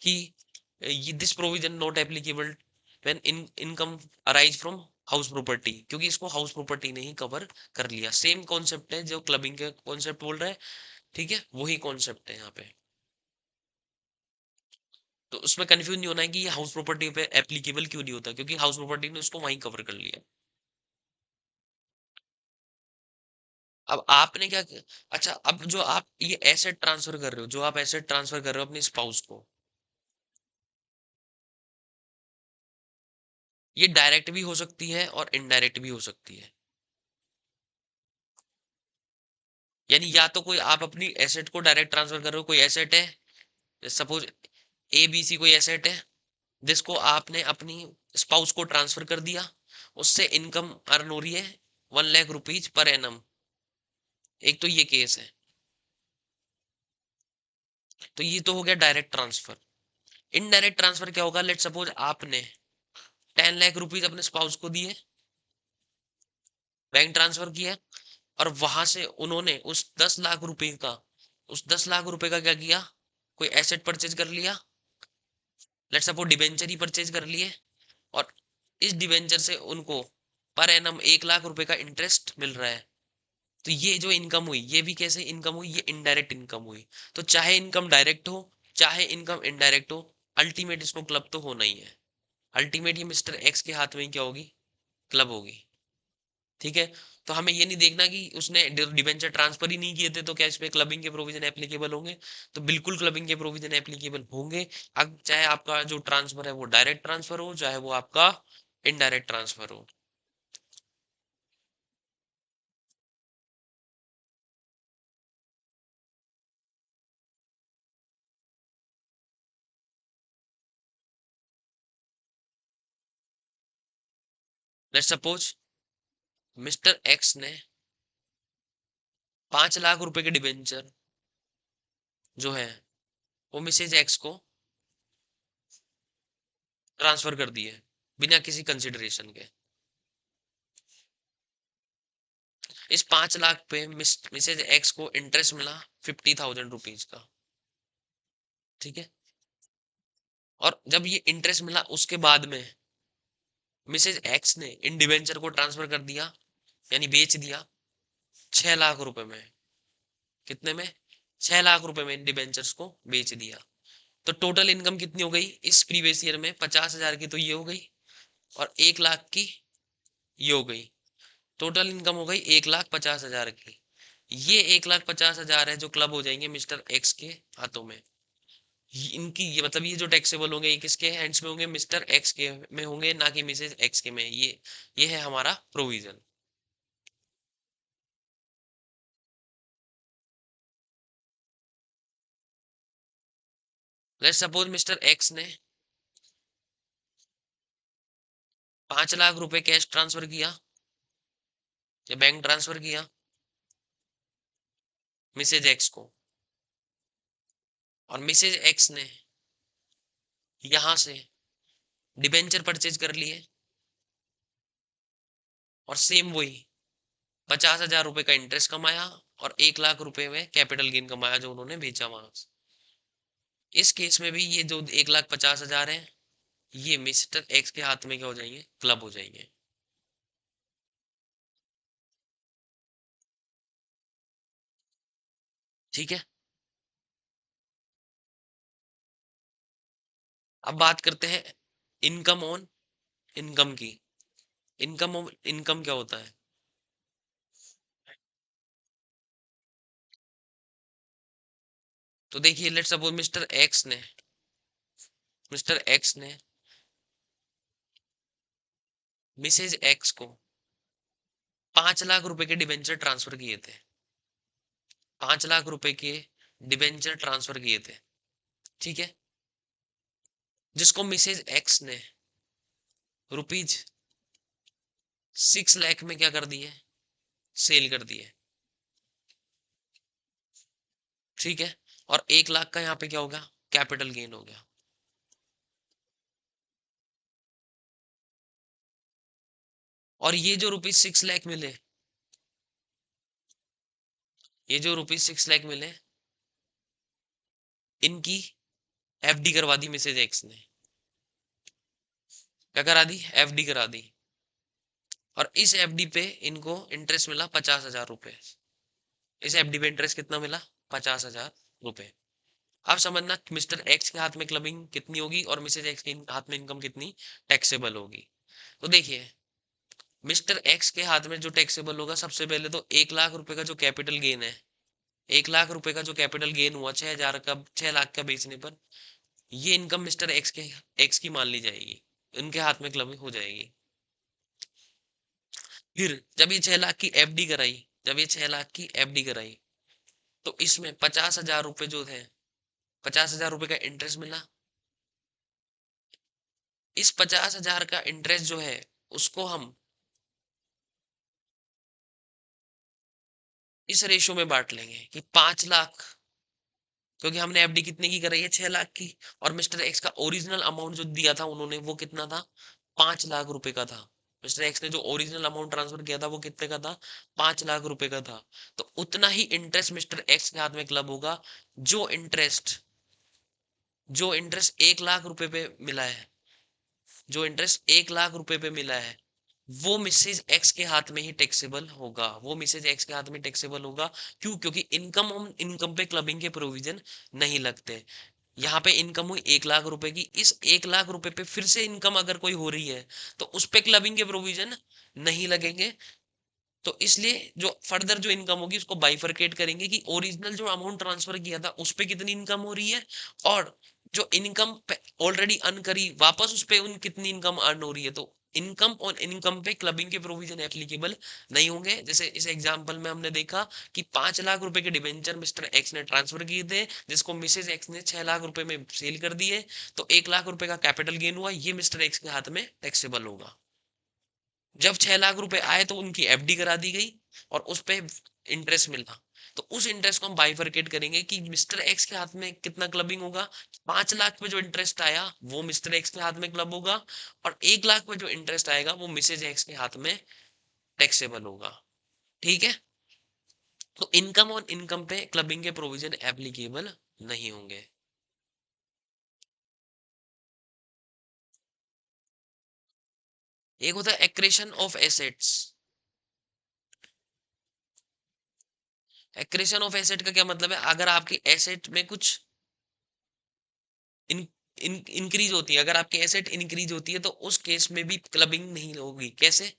Speaker 1: कि ये this provision not applicable when income arise from house property, क्योंकि इसको हाउस प्रॉपर्टी ने ही कवर कर लिया। सेम कॉन्सेप्ट है जो क्लबिंग के कॉन्सेप्ट बोल रहा है। ठीक है, वही कॉन्सेप्ट है यहाँ पे। तो उसमें कंफ्यूज नहीं होना है कि ये हाउस प्रॉपर्टी पे एप्लीकेबल क्यों नहीं होता, क्योंकि हाउस प्रॉपर्टी ने उसको वहीं कवर कर लिया। अब आपने क्या अच्छा, अब जो आप ये एसेट ट्रांसफर कर रहे हो, जो आप एसेट ट्रांसफर कर रहे हो अपने स्पाउस को, ये डायरेक्ट भी हो सकती है और इनडायरेक्ट भी हो सकती है। यानी या तो कोई आप अपनी एसेट को डायरेक्ट ट्रांसफर कर रहे हो, कोई एसेट है, सपोज ए बी सी कोई एसेट है, जिसको आपने अपनी स्पाउस को ट्रांसफर कर दिया, उससे इनकम अर्न हो रही है 1 लाख रुपीज पर एनम। एक तो ये केस है। तो ये तो हो गया डायरेक्ट ट्रांसफर। इनडायरेक्ट ट्रांसफर क्या होगा? लेट सपोज आपने 10 लाख रुपीज अपने स्पाउस को दिए, बैंक ट्रांसफर किया, और वहां से उन्होंने उस 10 लाख रुपए का, क्या किया? कोई एसेट परचेज कर लिया। लेट सपोज डिबेंचर ही परचेज कर लिए, और इस डिबेंचर से उनको पर एनम 1 लाख रुपए का इंटरेस्ट मिल रहा है। तो ये जो इनकम हुई, ये भी कैसे इनकम हुई? ये इनडायरेक्ट इनकम हुई। तो चाहे इनकम डायरेक्ट हो, चाहे इनकम इनडायरेक्ट हो, अल्टीमेट इसको क्लब तो होना ही है। अल्टीमेट ये मिस्टर एक्स के हाथ में ही क्या होगी? क्लब होगी। ठीक है। तो हमें ये नहीं देखना कि उसने डिबेंचर ट्रांसफर ही नहीं किए थे तो क्या इस पे क्लबिंग के प्रोविजन एप्लीकेबल होंगे। तो बिल्कुल क्लबिंग के प्रोविजन एप्लीकेबल होंगे। अब चाहे आपका जो ट्रांसफर है वो डायरेक्ट ट्रांसफर हो, चाहे वो आपका इनडायरेक्ट ट्रांसफर हो। लेट्स सपोज मिस्टर एक्स ने 5 लाख रुपए के डिबेंचर जो है वो मिसेज एक्स को ट्रांसफर कर दिए बिना किसी कंसिडरेशन के। इस 5 लाख पे मिसेज एक्स को इंटरेस्ट मिला 50,000 रुपीज का। ठीक है। और जब ये इंटरेस्ट मिला उसके बाद में मिसेज एक्स ने इन डिवेंचर को ट्रांसफर कर दिया, यानी बेच दिया 6 लाख रुपए में। कितने में? 6 लाख रुपए में इन डिवेंचर्स को बेच दिया। तो टोटल इनकम कितनी हो गई इस प्रीवियस ईयर में? 50,000 की तो ये हो गई, और 1 लाख की ये हो गई। टोटल इनकम हो गई 1,50,000 की। ये 1,50,000 है जो क्लब हो जाएंगे मिस्टर एक्स के हाथों में। इनकी ये मतलब ये जो टैक्सेबल होंगे ये किसके हैंड्स में होंगे? मिस्टर एक्स के में होंगे, ना कि मिसेज एक्स के में। ये है हमारा provision. Let's suppose mister x ने 5 लाख रुपए कैश ट्रांसफर किया या बैंक ट्रांसफर किया मिसेज एक्स को, और मिसेज एक्स ने यहां से डिबेंचर परचेज कर लिए, और सेम वही 50,000 रुपए का इंटरेस्ट कमाया, और 1 लाख रुपए में कैपिटल गेन कमाया जो उन्होंने बेचा वहां से। इस केस में भी ये जो 1,50,000 है ये मिस्टर एक्स के हाथ में क्या हो जाएंगे? क्लब हो जाएंगे। ठीक है। अब बात करते हैं इनकम ऑन इनकम की। इनकम ऑन इनकम क्या होता है? तो देखिए लेट्स सपोज मिस्टर एक्स ने मिसेज एक्स को 5 लाख रुपए के डिबेंचर ट्रांसफर किए थे। 5 लाख रुपए के डिबेंचर ट्रांसफर किए थे। ठीक है। जिसको मिसेज एक्स ने रुपीज 6 लाख में क्या कर दिए? सेल कर दिए। ठीक है। और 1 लाख का यहाँ पे क्या होगा? कैपिटल गेन हो गया। और ये जो रुपीज 6 लाख मिले, ये जो रुपीज 6 लाख मिले, इनकी एफडी करवा दी मिसेज एक्स ने। क्या करा दी? एफडी करा दी। और इस एफडी पे इनको इंटरेस्ट मिला 50,000 रुपए। इस एफडी पे इंटरेस्ट कितना मिला? 50,000 रुपए। अब समझना मिस्टर एक्स के हाथ में क्लबिंग कितनी होगी और मिसेज एक्स के हाथ में इनकम कितनी टैक्सेबल होगी। तो देखिए मिस्टर एक्स के हाथ में जो टैक्सेबल होगा, सबसे पहले तो 1 लाख रुपए का जो कैपिटल गेन है, 1 लाख रुपए का जो कैपिटल गेन हुआ 6,000 का, 6 लाख का बेचने पर, ये इनकम मिस्टर एक्स की मान ली जाएगी, इनके हाथ में क्लबिंग हो जाएगी। फिर जब ये 6 लाख की एफडी कराई, जब ये 6 लाख की एफडी कराई, तो इसमें 50,000 रुपए जो थे, 50,000 रुपए का इंटरेस्ट मिला। इस 50,000 का इंटरेस्ट जो है उसको हम इस रेशो में बांट लेंगे कि 5 लाख, क्योंकि हमने एफडी कितने की कराई है, 6 लाख की, और मिस्टर एक्स का ओरिजिनल अमाउंट जो दिया था उन्होंने वो कितना था, 5 लाख रुपए का था। मिस्टर एक्स ने जो ओरिजिनल अमाउंट ट्रांसफर किया था वो कितने का था, 5 लाख रुपए का था। तो उतना ही इंटरेस्ट मिस्टर एक्स के हाथ में क्लब होगा। जो इंटरेस्ट जो इंटरेस्ट 1 लाख रुपए पे मिला है, जो इंटरेस्ट 1 लाख रुपए पे मिला है, वो मिसेज एक्स के हाथ में ही टैक्सेबल होगा, वो मिसेज एक्स के हाथ में टैक्सेबल होगा। क्यों? क्योंकि इनकम, हम इनकम पे क्लबिंग के प्रोविजन नहीं लगते। यहाँ पे इनकम हुई 1 लाख रुपए की, इस 1 लाख रुपए पे फिर से इनकम अगर कोई हो रही है तो उस पे क्लबिंग के प्रोविजन नहीं लगेंगे। तो इसलिए जो फर्दर जो इनकम होगी उसको बाइफरकेट करेंगे कि ओरिजिनल जो अमाउंट ट्रांसफर किया था उस पे कितनी इनकम हो रही है, और जो इनकम ऑलरेडी अर्न करी वापस उस पे उन कितनी इनकम अर्न हो रही है। तो इनकम और इनकम पे क्लबिंग के प्रोविजन एप्लीकेबल नहीं होंगे। जैसे इस एग्जांपल में हमने देखा कि 5 लाख रुपए के डिबेंचर मिस्टर एक्स ने ट्रांसफर किए थे, जिसको मिसेज एक्स ने 6 लाख रुपए में सेल कर दिए। तो 1 लाख रुपए का कैपिटल गेन हुआ, ये मिस्टर एक्स के हाथ में टैक्सेबल होगा। जब 6 लाख रुपए आए तो उनकी एफडी करा दी गई और उस पे इंटरेस्ट मिला। तो उस इंटरेस्ट को हम बाइफरकेट करेंगे कि मिस्टर एक्स के हाथ में कितना क्लबिंग होगा। 5 लाख पे जो इंटरेस्ट आया वो मिस्टर एक्स के हाथ में क्लब होगा, और 1 लाख पे जो इंटरेस्ट आएगा वो मिसेज एक्स के हाथ में टैक्सेबल होगा। ठीक है? तो इनकम और इनकम पे क्लबिंग के प्रोविजन एप्लीकेबल नहीं होंगे। एक होता है accretion of assets. Accretion of asset का क्या मतलब है? अगर आपकी एसेट में कुछ इन इंक्रीज होती है, अगर आपकी एसेट इंक्रीज होती है तो उस केस में भी क्लबिंग नहीं होगी। कैसे?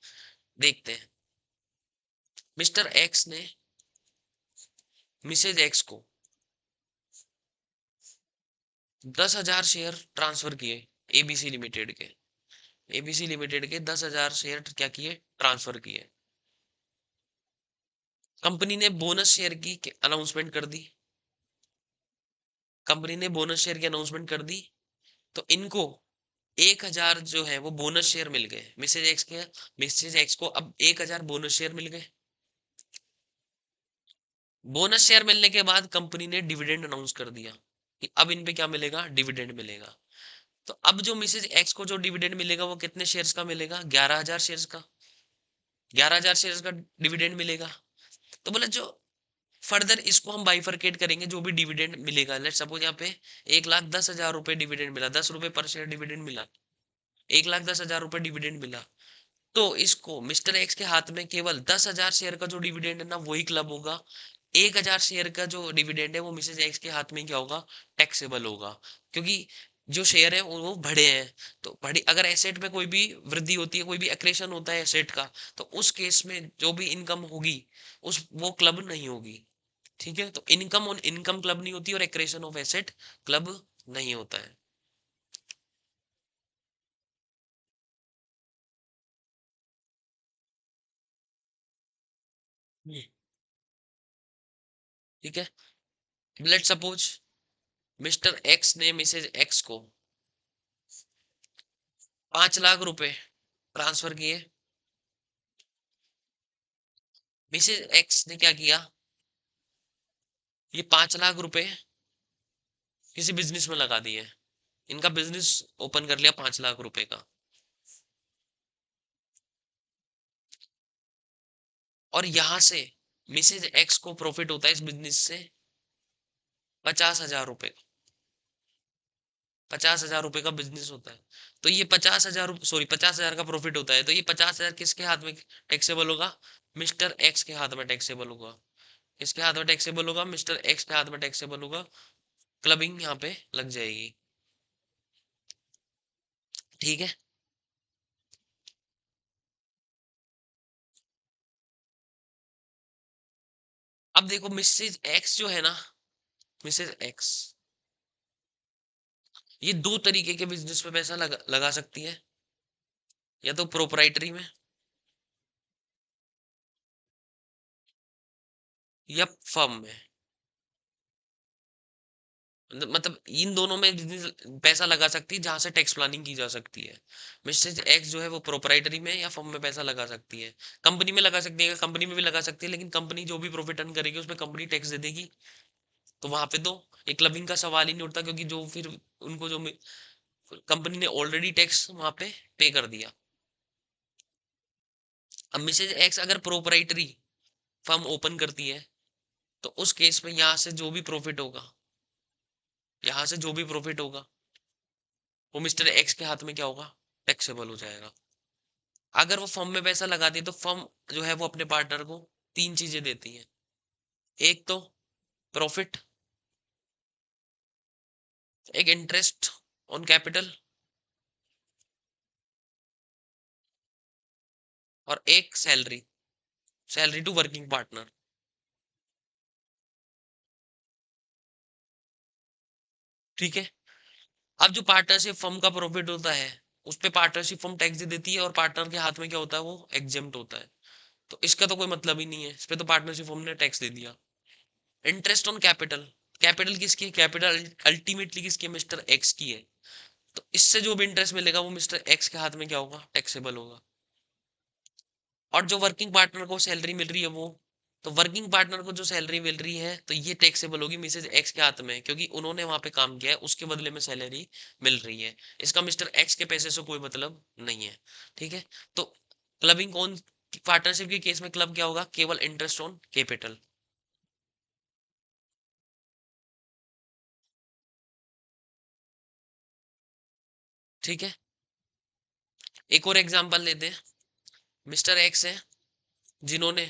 Speaker 1: देखते हैं। मिस्टर एक्स ने मिसेज एक्स को 10,000 शेयर ट्रांसफर किए, एबीसी लिमिटेड के। एबीसी लिमिटेड के 10,000 शेयर क्या किए, ट्रांसफर किए। कंपनी ने बोनस शेयर की अनाउंसमेंट कर दी। कंपनी ने बोनस शेयर की अनाउंसमेंट कर दी। तो इनको 1,000 जो है वो बोनस शेयर मिल गए मिसेज एक्स के। मिसेज एक्स को अब 1,000 बोनस शेयर मिल गए। बोनस शेयर मिलने के बाद कंपनी ने डिविडेंड अनाउंस कर दिया कि अब इन पे क्या मिलेगा, डिविडेंड मिलेगा। तो अब जो मिसेज एक्स को जो डिविडेंड मिलेगा वो कितने शेयर्स का मिलेगा, 11,000 शेयर्स का। 11,000 शेयर्स का डिविडेंड मिलेगा। तो बोले जो फर्दर इसको हम बाइफरकेट करेंगे, जो भी डिविडेंड मिलेगा, लेट सपोज यहाँ पे 1,10,000 रुपए डिविडेंड मिला, 10 रुपए पर शेयर डिविडेंड मिला, 1,10,000 रुपए डिविडेंड मिला। तो इसको मिस्टर एक्स के हाथ में केवल 10,000 शेयर का जो डिविडेंड है ना वही क्लब होगा। 1,000 शेयर का जो डिविडेंड है वो मिसेज एक्स के हाथ में क्या होगा, टैक्सेबल होगा। क्योंकि जो शेयर है वो बढ़े हैं। तो बढ़ी अगर एसेट में कोई भी वृद्धि होती है, कोई भी एक्रेशन होता है एसेट का, तो उस केस में जो भी इनकम होगी उस वो क्लब नहीं होगी। ठीक है? तो इनकम ऑन इनकम क्लब नहीं होती और एक्रेशन ऑफ एसेट क्लब नहीं होता है। ठीक है? लेट सपोज मिस्टर एक्स ने मिसेज एक्स को 5 लाख रुपए ट्रांसफर किए। मिसेज एक्स ने क्या किया, ये 5 लाख रुपए किसी बिजनेस में लगा दिए। इनका बिजनेस ओपन कर लिया 5 लाख रुपए का। और यहां से मिसेज एक्स को प्रॉफिट होता है इस बिजनेस से 50,000 रुपए। 50,000 रुपए का बिजनेस होता है। तो ये 50,000, सॉरी 50,000 का प्रॉफिट होता है, तो ये 50,000 किसके हाथ में टैक्सेबल होगा, मिस्टर एक्स के हाथ में टैक्सेबल होगा। किसके हाथ में टैक्सेबल होगा, मिस्टर एक्स के हाथ में टैक्सेबल होगा। क्लबिंग यहाँ पे लग जाएगी। ठीक है? अब देखो मिसेज एक्स जो है ना, मिसेज एक्स ये दो तरीके के बिजनेस में पैसा लगा सकती है। या तो प्रोपराइटरी में, या फर्म में। मतलब इन दोनों में business पैसा लगा सकती है जहां से टैक्स प्लानिंग की जा सकती है। मिसेज एक्स जो है वो प्रोपराइटरी में या फर्म में पैसा लगा सकती है, कंपनी में लगा सकती है, कंपनी में भी लगा सकती है, लेकिन कंपनी जो भी प्रॉफिट अर्न करेगी उसमें कंपनी टैक्स दे देगी। तो वहां पे तो एक क्लबिंग का सवाल ही नहीं उठता, क्योंकि जो फिर उनको जो कंपनी ने ऑलरेडी टैक्स वहां पे पे कर दिया। अब मिसेज एक्स अगर प्रोपराइटरी फर्म ओपन करती है तो उस केस में यहाँ से जो भी प्रॉफिट होगा, यहाँ से जो भी प्रॉफिट होगा वो मिस्टर एक्स के हाथ में क्या होगा, टैक्सेबल हो जाएगा। अगर वो फर्म में पैसा लगाती है तो फर्म जो है वो अपने पार्टनर को तीन चीजें देती है। एक तो प्रॉफिट, एक इंटरेस्ट ऑन कैपिटल, और एक salary, salary to working partner. ठीक है। अब जो पार्टनरशिप फर्म का प्रॉफिट होता है उस पे पार्टनरशिप फर्म टैक्स दे देती है, और पार्टनर के हाथ में क्या होता है, वो एग्जेम्प्ट होता है। तो इसका तो कोई मतलब ही नहीं है, इस पे तो पार्टनरशिप फर्म ने टैक्स दे दिया। इंटरेस्ट ऑन कैपिटल, कैपिटल किसकी है, कैपिटल अल्टीमेटली किसकी है, मिस्टर एक्स की है। तो इससे जो भी इंटरेस्ट मिलेगा वो मिस्टर एक्स के हाथ में क्या होगा, टैक्सेबल होगा। और जो वर्किंग पार्टनर को सैलरी मिल रही है वो, तो वर्किंग पार्टनर को जो सैलरी मिल रही है तो ये टैक्सेबल होगी मिसेज एक्स के हाथ में, क्योंकि उन्होंने वहां पे काम किया है, उसके बदले में सैलरी मिल रही है। इसका मिस्टर एक्स के पैसे से कोई मतलब नहीं है। ठीक है। तो क्लबिंग कौन, पार्टनरशिप के केस में क्लब क्या होगा, केवल इंटरेस्ट ऑन कैपिटल। ठीक है। एक और एग्जांपल लेते हैं। मिस्टर एक्स है जिन्होंने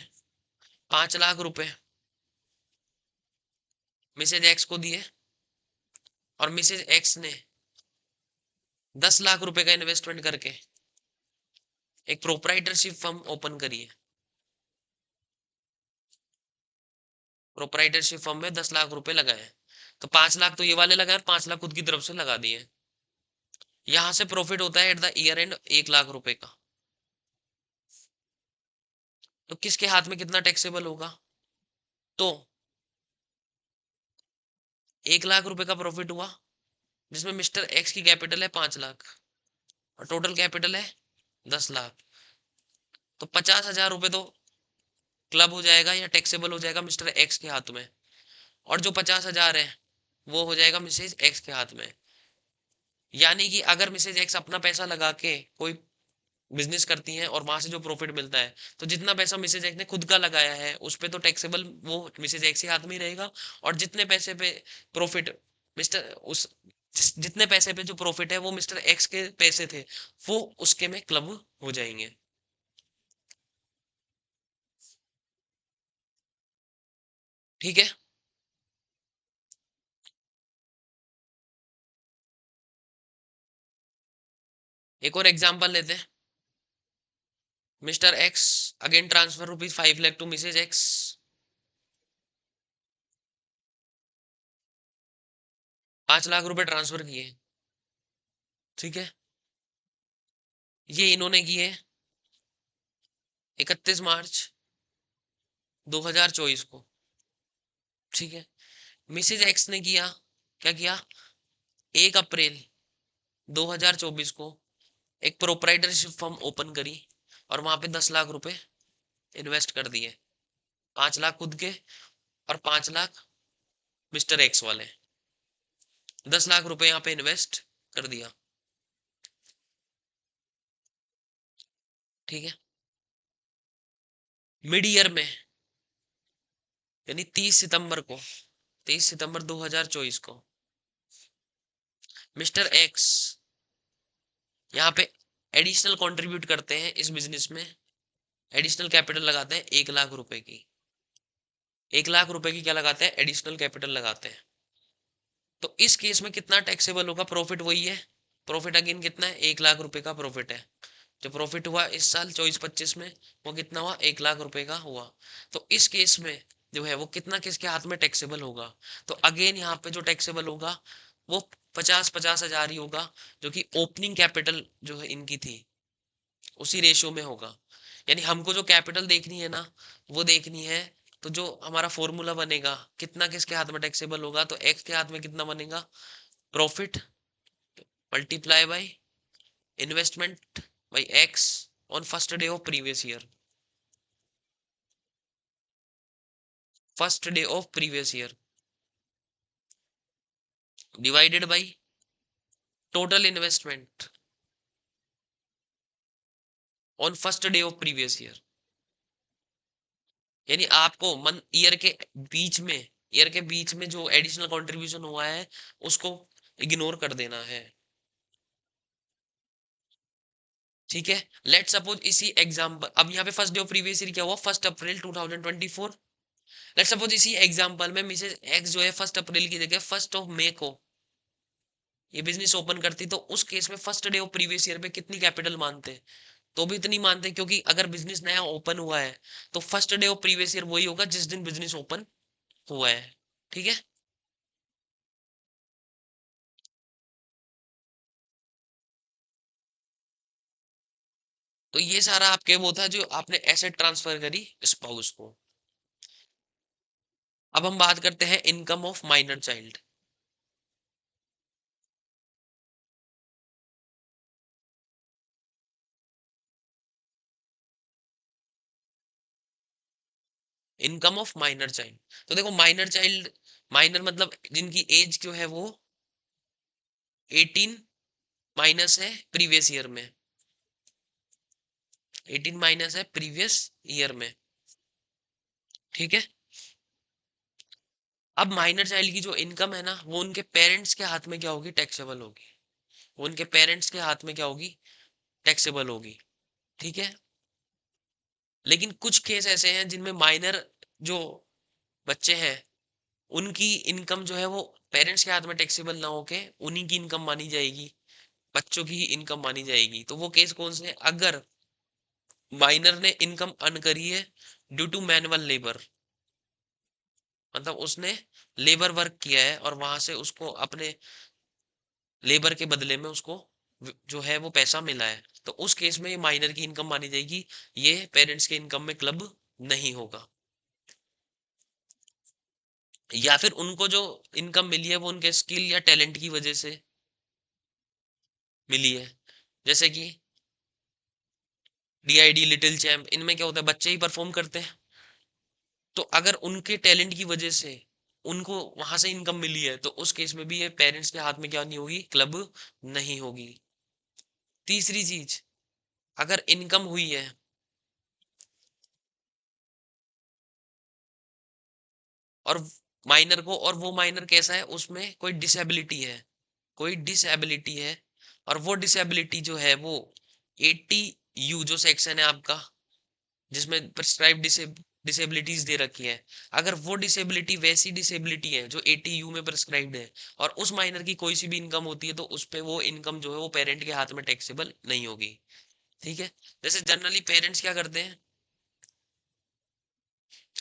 Speaker 1: 5 लाख रुपए मिसेज एक्स को दिए, और मिसेज एक्स ने 10 लाख रुपए का इन्वेस्टमेंट करके एक प्रोपराइटरशिप फर्म ओपन करी है। प्रोपराइटरशिप फर्म में 10 लाख रुपए लगाए, तो 5 लाख तो ये वाले लगाए और 5 लाख खुद की तरफ से लगा दिए। यहां से प्रॉफिट होता है at the year and 1 lakh रुपए का। तो किसके हाथ में कितना टैक्सेबल होगा, तो 1 लाख रुपए का प्रॉफिट हुआ, जिसमें मिस्टर एक्स की कैपिटल है 5 लाख और टोटल कैपिटल है 10 लाख। तो 50,000 रुपए तो क्लब हो जाएगा या टैक्सेबल हो जाएगा मिस्टर एक्स के हाथ में, और जो 50,000 है वो हो जाएगा मिसेज एक्स के हाथ में। यानी कि अगर मिसेज एक्स अपना पैसा लगा के कोई बिजनेस करती हैं और वहां से जो प्रॉफिट मिलता है, तो जितना पैसा मिसेज एक्स ने खुद का लगाया है उस पे तो टैक्सेबल वो मिसेज एक्स के हाथ में ही रहेगा, और जितने पैसे पे प्रॉफिट मिस्टर उस जितने पैसे पे जो प्रॉफिट है वो मिस्टर एक्स के पैसे थे, वो उसके में क्लब हो जाएंगे। ठीक है। एक और एग्जांपल लेते हैं। Mr X again transfer ₹5 lakh to Mrs X. 5 lakh रुपए ट्रांसफर किए। ठीक है। ये इन्होंने किए 31 मार्च 2024 को। ठीक है। मिसेज एक्स ने किया, क्या किया, 1 अप्रैल 2024 को एक प्रोपराइटरशिप फर्म ओपन करी, और वहां पे 10 लाख रुपए इन्वेस्ट कर दिए। 5 लाख खुद के और 5 लाख मिस्टर एक्स वाले, 10 लाख रुपए यहाँ पे इन्वेस्ट कर दिया। ठीक है। मिड ईयर में, यानी 30 सितंबर को, 30 सितंबर 2024 को मिस्टर एक्स यहाँ पे एडिशनल कंट्रीब्यूट करते हैं इस बिजनेस में, एडिशनल कैपिटल लगाते हैं 1 लाख रुपए की। 1 लाख रुपए की क्या लगाते हैं, एडिशनल कैपिटल लगाते हैं। तो इस केस में कितना टैक्सेबल होगा, प्रॉफिट वही है, प्रॉफिट अगेन कितना है, 1 लाख रुपए का प्रॉफिट है। जो प्रॉफिट हुआ इस साल 24-25 में वो कितना हुआ, 1 लाख रुपए का हुआ। तो इस केस में जो है वो कितना किसके हाथ में टैक्सेबल होगा, तो अगेन यहाँ पे जो टैक्सेबल होगा वो 50-50 हजार ही होगा, जो कि ओपनिंग कैपिटल जो है इनकी थी उसी रेशियो में होगा। यानी हमको जो कैपिटल देखनी है ना, वो देखनी है तो जो हमारा फॉर्मूला बनेगा, कितना किसके हाथ में टैक्सेबल होगा, तो एक्स के हाथ में कितना बनेगा, profit multiply by investment by x on first day of previous year, first day of previous year divided by total investment on first day of previous year. यानी आपको मन ईयर के बीच में जो एडिशनल कंट्रीब्यूशन हुआ है उसको इग्नोर कर देना है। ठीक है, लेट सपोज इसी एग्जांपल, अब यहाँ पे first day of previous year क्या हुआ, 1 अप्रैल 2024। लेट सपोज इसी एग्जांपल में मिसेज एक्स जो है 1 अप्रैल की जगह 1 मई को ये बिजनेस ओपन करती, तो उस केस में first day of previous year पे कितनी कैपिटल मानते, तो भी इतनी मानते, क्योंकि अगर बिजनेस नया ओपन हुआ है तो first day of previous year वही होगा जिस दिन बिजनेस ओपन हुआ है। ठीक है, तो ये सारा आपके वो था जो आपने एसेट ट्रांसफर करी स्पाउस को। अब हम बात करते हैं income of minor child. Income of minor child, तो देखो माइनर चाइल्ड, माइनर मतलब जिनकी एज जो है वो 18 माइनस है प्रीवियस ईयर में, 18 माइनस है प्रीवियस ईयर में। ठीक है, अब माइनर चाइल्ड की जो इनकम है ना वो उनके पेरेंट्स के हाथ में क्या होगी, टैक्सेबल होगी, वो उनके पेरेंट्स के हाथ में क्या होगी, टैक्सेबल होगी। ठीक है, लेकिन कुछ केस ऐसे हैं जिनमें माइनर जो बच्चे हैं उनकी इनकम जो है वो पेरेंट्स के हाथ में टैक्सेबल ना होके उन्हीं की इनकम मानी जाएगी, बच्चों की ही इनकम मानी जाएगी। तो वो केस कौन से हैं, अगर माइनर ने इनकम अर्न करी है ड्यू टू मैनुअल लेबर, मतलब उसने लेबर वर्क किया है और वहां से उसको अपने लेबर के बदले में उसको जो है वो पैसा मिला है, तो उस केस में ये माइनर की इनकम मानी जाएगी, ये पेरेंट्स के इनकम में क्लब नहीं होगा। या फिर उनको जो इनकम मिली है वो उनके स्किल या टैलेंट की वजह से मिली है, जैसे कि डीआईडी लिटिल चैम्प, इनमें क्या होता है बच्चे ही परफॉर्म करते हैं, तो अगर उनके टैलेंट की वजह से उनको वहां से इनकम मिली है तो उस केस में भी ये पेरेंट्स के हाथ में क्या नहीं होगी, क्लब नहीं होगी। तीसरी चीज, अगर इनकम हुई है और माइनर को, और वो माइनर कैसा है उसमें कोई डिसेबिलिटी है, कोई डिसेबिलिटी है, और वो डिसेबिलिटी जो है वो 80 यू जो सेक्शन है आपका जिसमें प्रिस्क्राइब डिसेबिलिटीज दे रखी है, अगर वो डिसेबिलिटी वैसी डिसेबिलिटी है जो 80 यू में प्रिस्क्राइब्ड है और उस माइनर की कोई सी भी इनकम होती है तो उस पे वो इनकम जो है वो पेरेंट के हाथ में टैक्सेबल नहीं होगी। ठीक है, जैसे जनरली पेरेंट्स क्या करते हैं,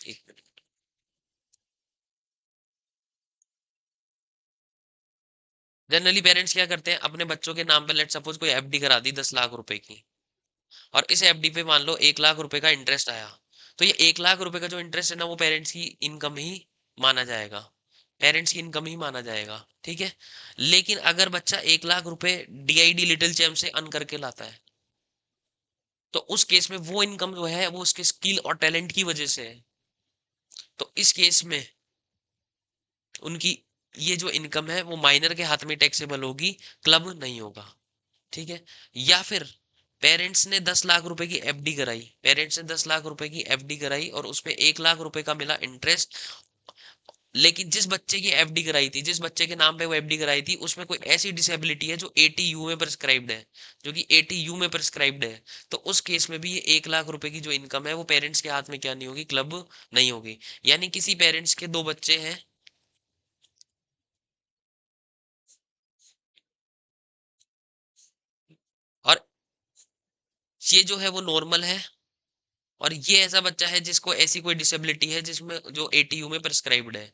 Speaker 1: एक जनरली पेरेंट्स क्या करते हैं अपने बच्चों के नाम पे लेट सपोज कोई एफडी करा दी 10 लाख रुपए की, और इस एफडी पे मान लो 1 लाख रुपए का इंटरेस्ट आया, तो ये 1 लाख रुपए का जो इंटरेस्ट है ना वो पेरेंट्स की इनकम ही माना जाएगा, पेरेंट्स की इनकम ही माना जाएगा। ठीक है, लेकिन अगर बच्चा 1 लाख रुपए डीआईडी लिटिल चैम्प से अर्न करके लाता है तो उस केस में वो इनकम जो है वो उसके स्किल और टैलेंट की वजह से है, तो इस केस में उनकी ये जो इनकम है वो माइनर के हाथ में टैक्सेबल होगी, क्लब नहीं होगा। ठीक है, या फिर पेरेंट्स ने 10 लाख रुपए की एफडी कराई, पेरेंट्स ने 10 लाख रुपए की एफडी कराई और उसपे 1 लाख रुपए का मिला इंटरेस्ट, लेकिन जिस बच्चे की एफडी कराई थी, जिस बच्चे के नाम पे वो एफडी कराई थी उसमें कोई ऐसी डिसेबिलिटी है जो 80 यू में प्रिस्क्राइब्ड है, जो कि 80 यू में प्रिस्क्राइब्ड है, तो उस केस में भी ये 1 लाख रुपए की जो इनकम है वो पेरेंट्स के हाथ में क्या नहीं होगी, क्लब नहीं होगी। यानी किसी पेरेंट्स के दो बच्चे हैं और ये जो है वो नॉर्मल है, और ये ऐसा बच्चा है जिसको ऐसी कोई डिसेबिलिटी है जिसमें जो 80 यू में प्रिस्क्राइब्ड है,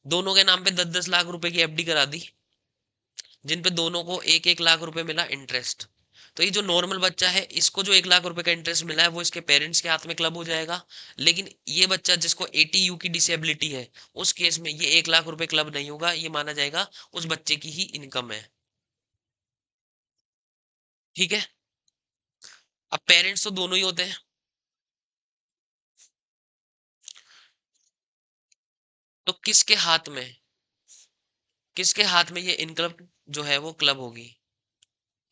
Speaker 1: दोनों के नाम पे 10-10 लाख रुपए की एफडी करा दी जिन पे दोनों को 1-1 लाख रुपए मिला इंटरेस्ट, तो ये जो नॉर्मल बच्चा है, इसको जो 1 लाख रुपए का इंटरेस्ट मिला है वो इसके पेरेंट्स के हाथ में क्लब हो जाएगा। लेकिन ये बच्चा जिसको 80 यू की डिसेबिलिटी है, उस केस में ये 1 लाख रुपए क्लब नहीं होगा, ये माना जाएगा उस बच्चे की ही इनकम है। ठीक है। अब पेरेंट्स तो दोनों ही होते हैं, तो किसके हाथ में ये इनकम जो है वो क्लब होगी?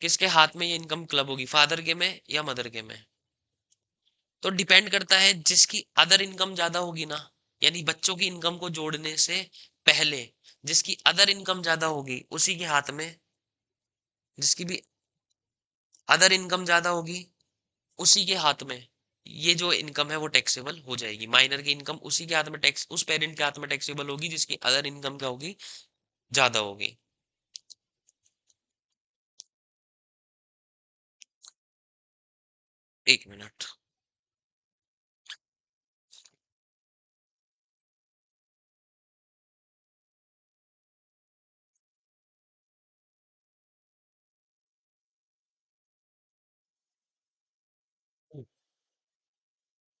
Speaker 1: किसके हाथ में ये इनकम क्लब होगी, फादर के में या मदर के में? तो डिपेंड करता है, जिसकी अदर इनकम ज्यादा होगी ना, यानी बच्चों की इनकम को जोड़ने से पहले जिसकी अदर इनकम ज्यादा होगी उसी के हाथ में, जिसकी भी अदर इनकम ज्यादा होगी उसी के हाथ में ये जो इनकम है वो टैक्सेबल हो जाएगी। माइनर की इनकम उसी के हाथ में टैक्स, उस पेरेंट के हाथ में टैक्सेबल होगी जिसकी अदर इनकम क्या होगी, ज्यादा होगी। 1 मिनट।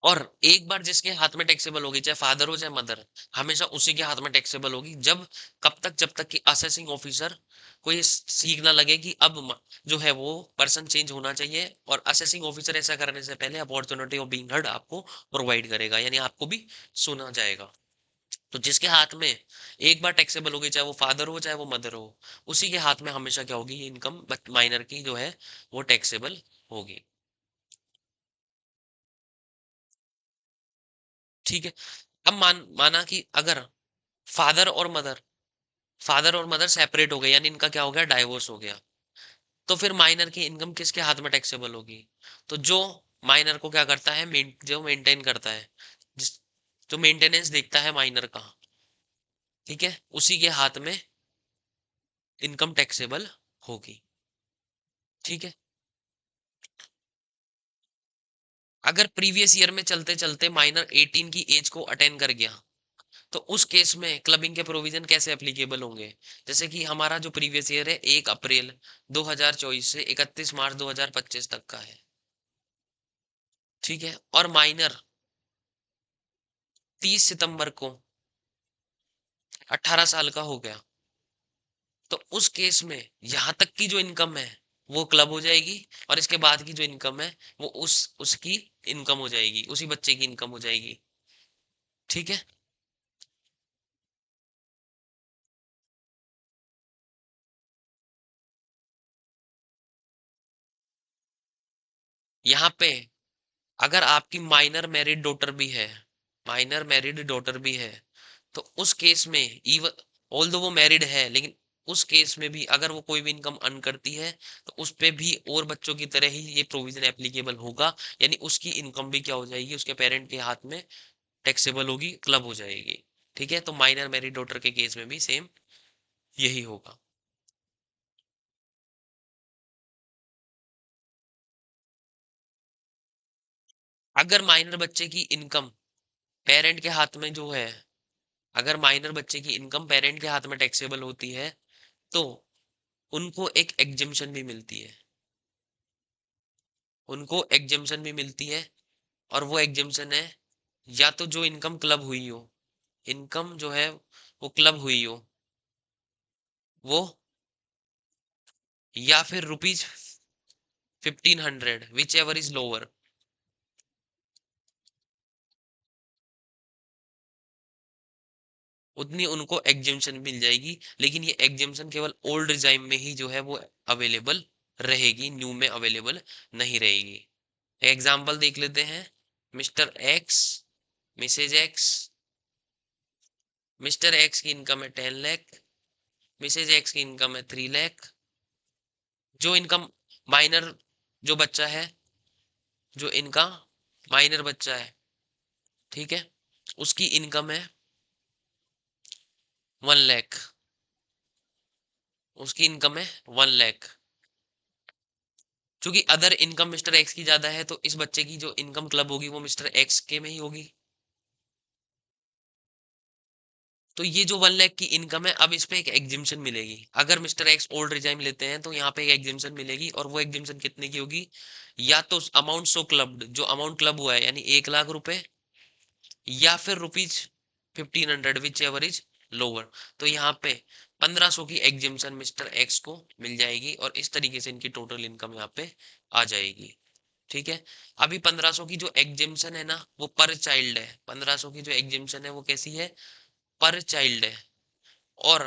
Speaker 1: और एक बार जिसके हाथ में टैक्सेबल होगी, चाहे फादर हो चाहे मदर, हमेशा उसी के हाथ में टैक्सेबल होगी। जब तक कि असेसिंग ऑफिसर को ये सीख ना लगे कि अब जो है वो पर्सन चेंज होना चाहिए, और असेसिंग ऑफिसर ऐसा करने से पहले अपॉर्चुनिटी ऑफ बीइंग हर्ड आपको प्रोवाइड करेगा, यानी आपको भी सुना जाएगा। तो जिसके हाथ में एक बार टैक्सेबल होगी, चाहे वो फादर हो चाहे वो मदर हो, उसी के हाथ में हमेशा क्या होगी, ये इनकम माइनर की जो है वो टैक्सेबल होगी। ठीक है। अब माना कि अगर फादर और मदर फादर और मदर सेपरेट हो गए, यानी इनका क्या हो गया, डाइवोर्स हो गया, तो फिर माइनर की इनकम किसके हाथ में टैक्सेबल होगी? तो जो माइनर को क्या करता है, जो मेंटेन करता है, जिस जो मेंटेनेंस देखता है माइनर का, ठीक है, उसी के हाथ में इनकम टैक्सेबल होगी। ठीक है। अगर प्रीवियस ईयर में चलते चलते माइनर 18 की एज को अटेन कर गया, तो उस केस में क्लबिंग के प्रोविजन कैसे एप्लीकेबल होंगे? जैसे कि हमारा जो प्रीवियस ईयर है 1 अप्रैल 2024 से 31 मार्च 2025 तक का है। ठीक है। और माइनर 30 सितंबर को 18 साल का हो गया, तो उस केस में यहां तक की जो इनकम है वो क्लब हो जाएगी, और इसके बाद की जो इनकम है वो उसकी इनकम हो जाएगी, उसी बच्चे की इनकम हो जाएगी। ठीक है। यहाँ पे अगर आपकी माइनर मैरिड डॉटर भी है, तो उस केस में इवन ऑल दो वो मैरिड है, लेकिन उस केस में भी अगर वो कोई भी इनकम अर्न करती है, तो उस पे भी और बच्चों की तरह ही ये प्रोविजन एप्लीकेबल होगा, यानी उसकी इनकम भी क्या हो जाएगी, उसके पेरेंट के हाथ में टैक्सेबल होगी, क्लब हो जाएगी। ठीक है। तो माइनर मैरिड डॉटर के केस में भी सेम यही होगा। अगर माइनर बच्चे की इनकम पेरेंट के हाथ में जो है अगर माइनर बच्चे की इनकम पेरेंट के हाथ में टैक्सेबल होती है, तो उनको एक एग्जेम्पशन भी मिलती है। उनको एग्जेम्पशन भी मिलती है, और वो एग्जेम्पशन है, या तो जो इनकम क्लब हुई हो, इनकम जो है वो क्लब हुई हो वो, या फिर ₹1500, विच एवर इज लोअर, उतनी उनको एग्जेम्पशन मिल जाएगी। लेकिन ये एग्जेम्पशन केवल ओल्ड रिजाइम में ही जो है वो अवेलेबल रहेगी, न्यू में अवेलेबल नहीं रहेगी। एग्जाम्पल देख लेते हैं। Mr X, Mrs X. Mr X की इनकम है 10 लाख, मिसेज एक्स की इनकम है 3 लाख। जो इनकम माइनर जो बच्चा है, जो इनका माइनर बच्चा है, ठीक है, उसकी इनकम है 1 लाख। उसकी इनकम है 1 लाख। क्योंकि अदर इनकम मिस्टर एक्स की ज्यादा है, तो इस बच्चे की जो इनकम क्लब होगी वो मिस्टर एक्स के में ही होगी। तो ये जो 1 लाख की इनकम है, अब इस पे एक एग्जिम्पशन मिलेगी। अगर मिस्टर एक्स ओल्ड रिजाइम लेते हैं तो यहाँ पे एक एग्जिम्पशन मिलेगी, और वो एग्जिम्पशन कितने की होगी? या तो अमाउंट सो क्लब्ड, जो अमाउंट क्लब हुआ है यानी 1 लाख रुपए, या फिर rupees 1500, which ever is lower. तो यहाँ पे 1500 की एग्जिम्पशन मिस्टर एक्स को मिल जाएगी, और इस तरीके से इनकी टोटल इनकम यहाँ पे आ जाएगी। ठीक है। अभी 1500 की जो एग्जिम्पशन है ना, वो पर चाइल्ड है। 1500 की जो एग्जिम्पशन है वो कैसी है? पर चाइल्ड है। और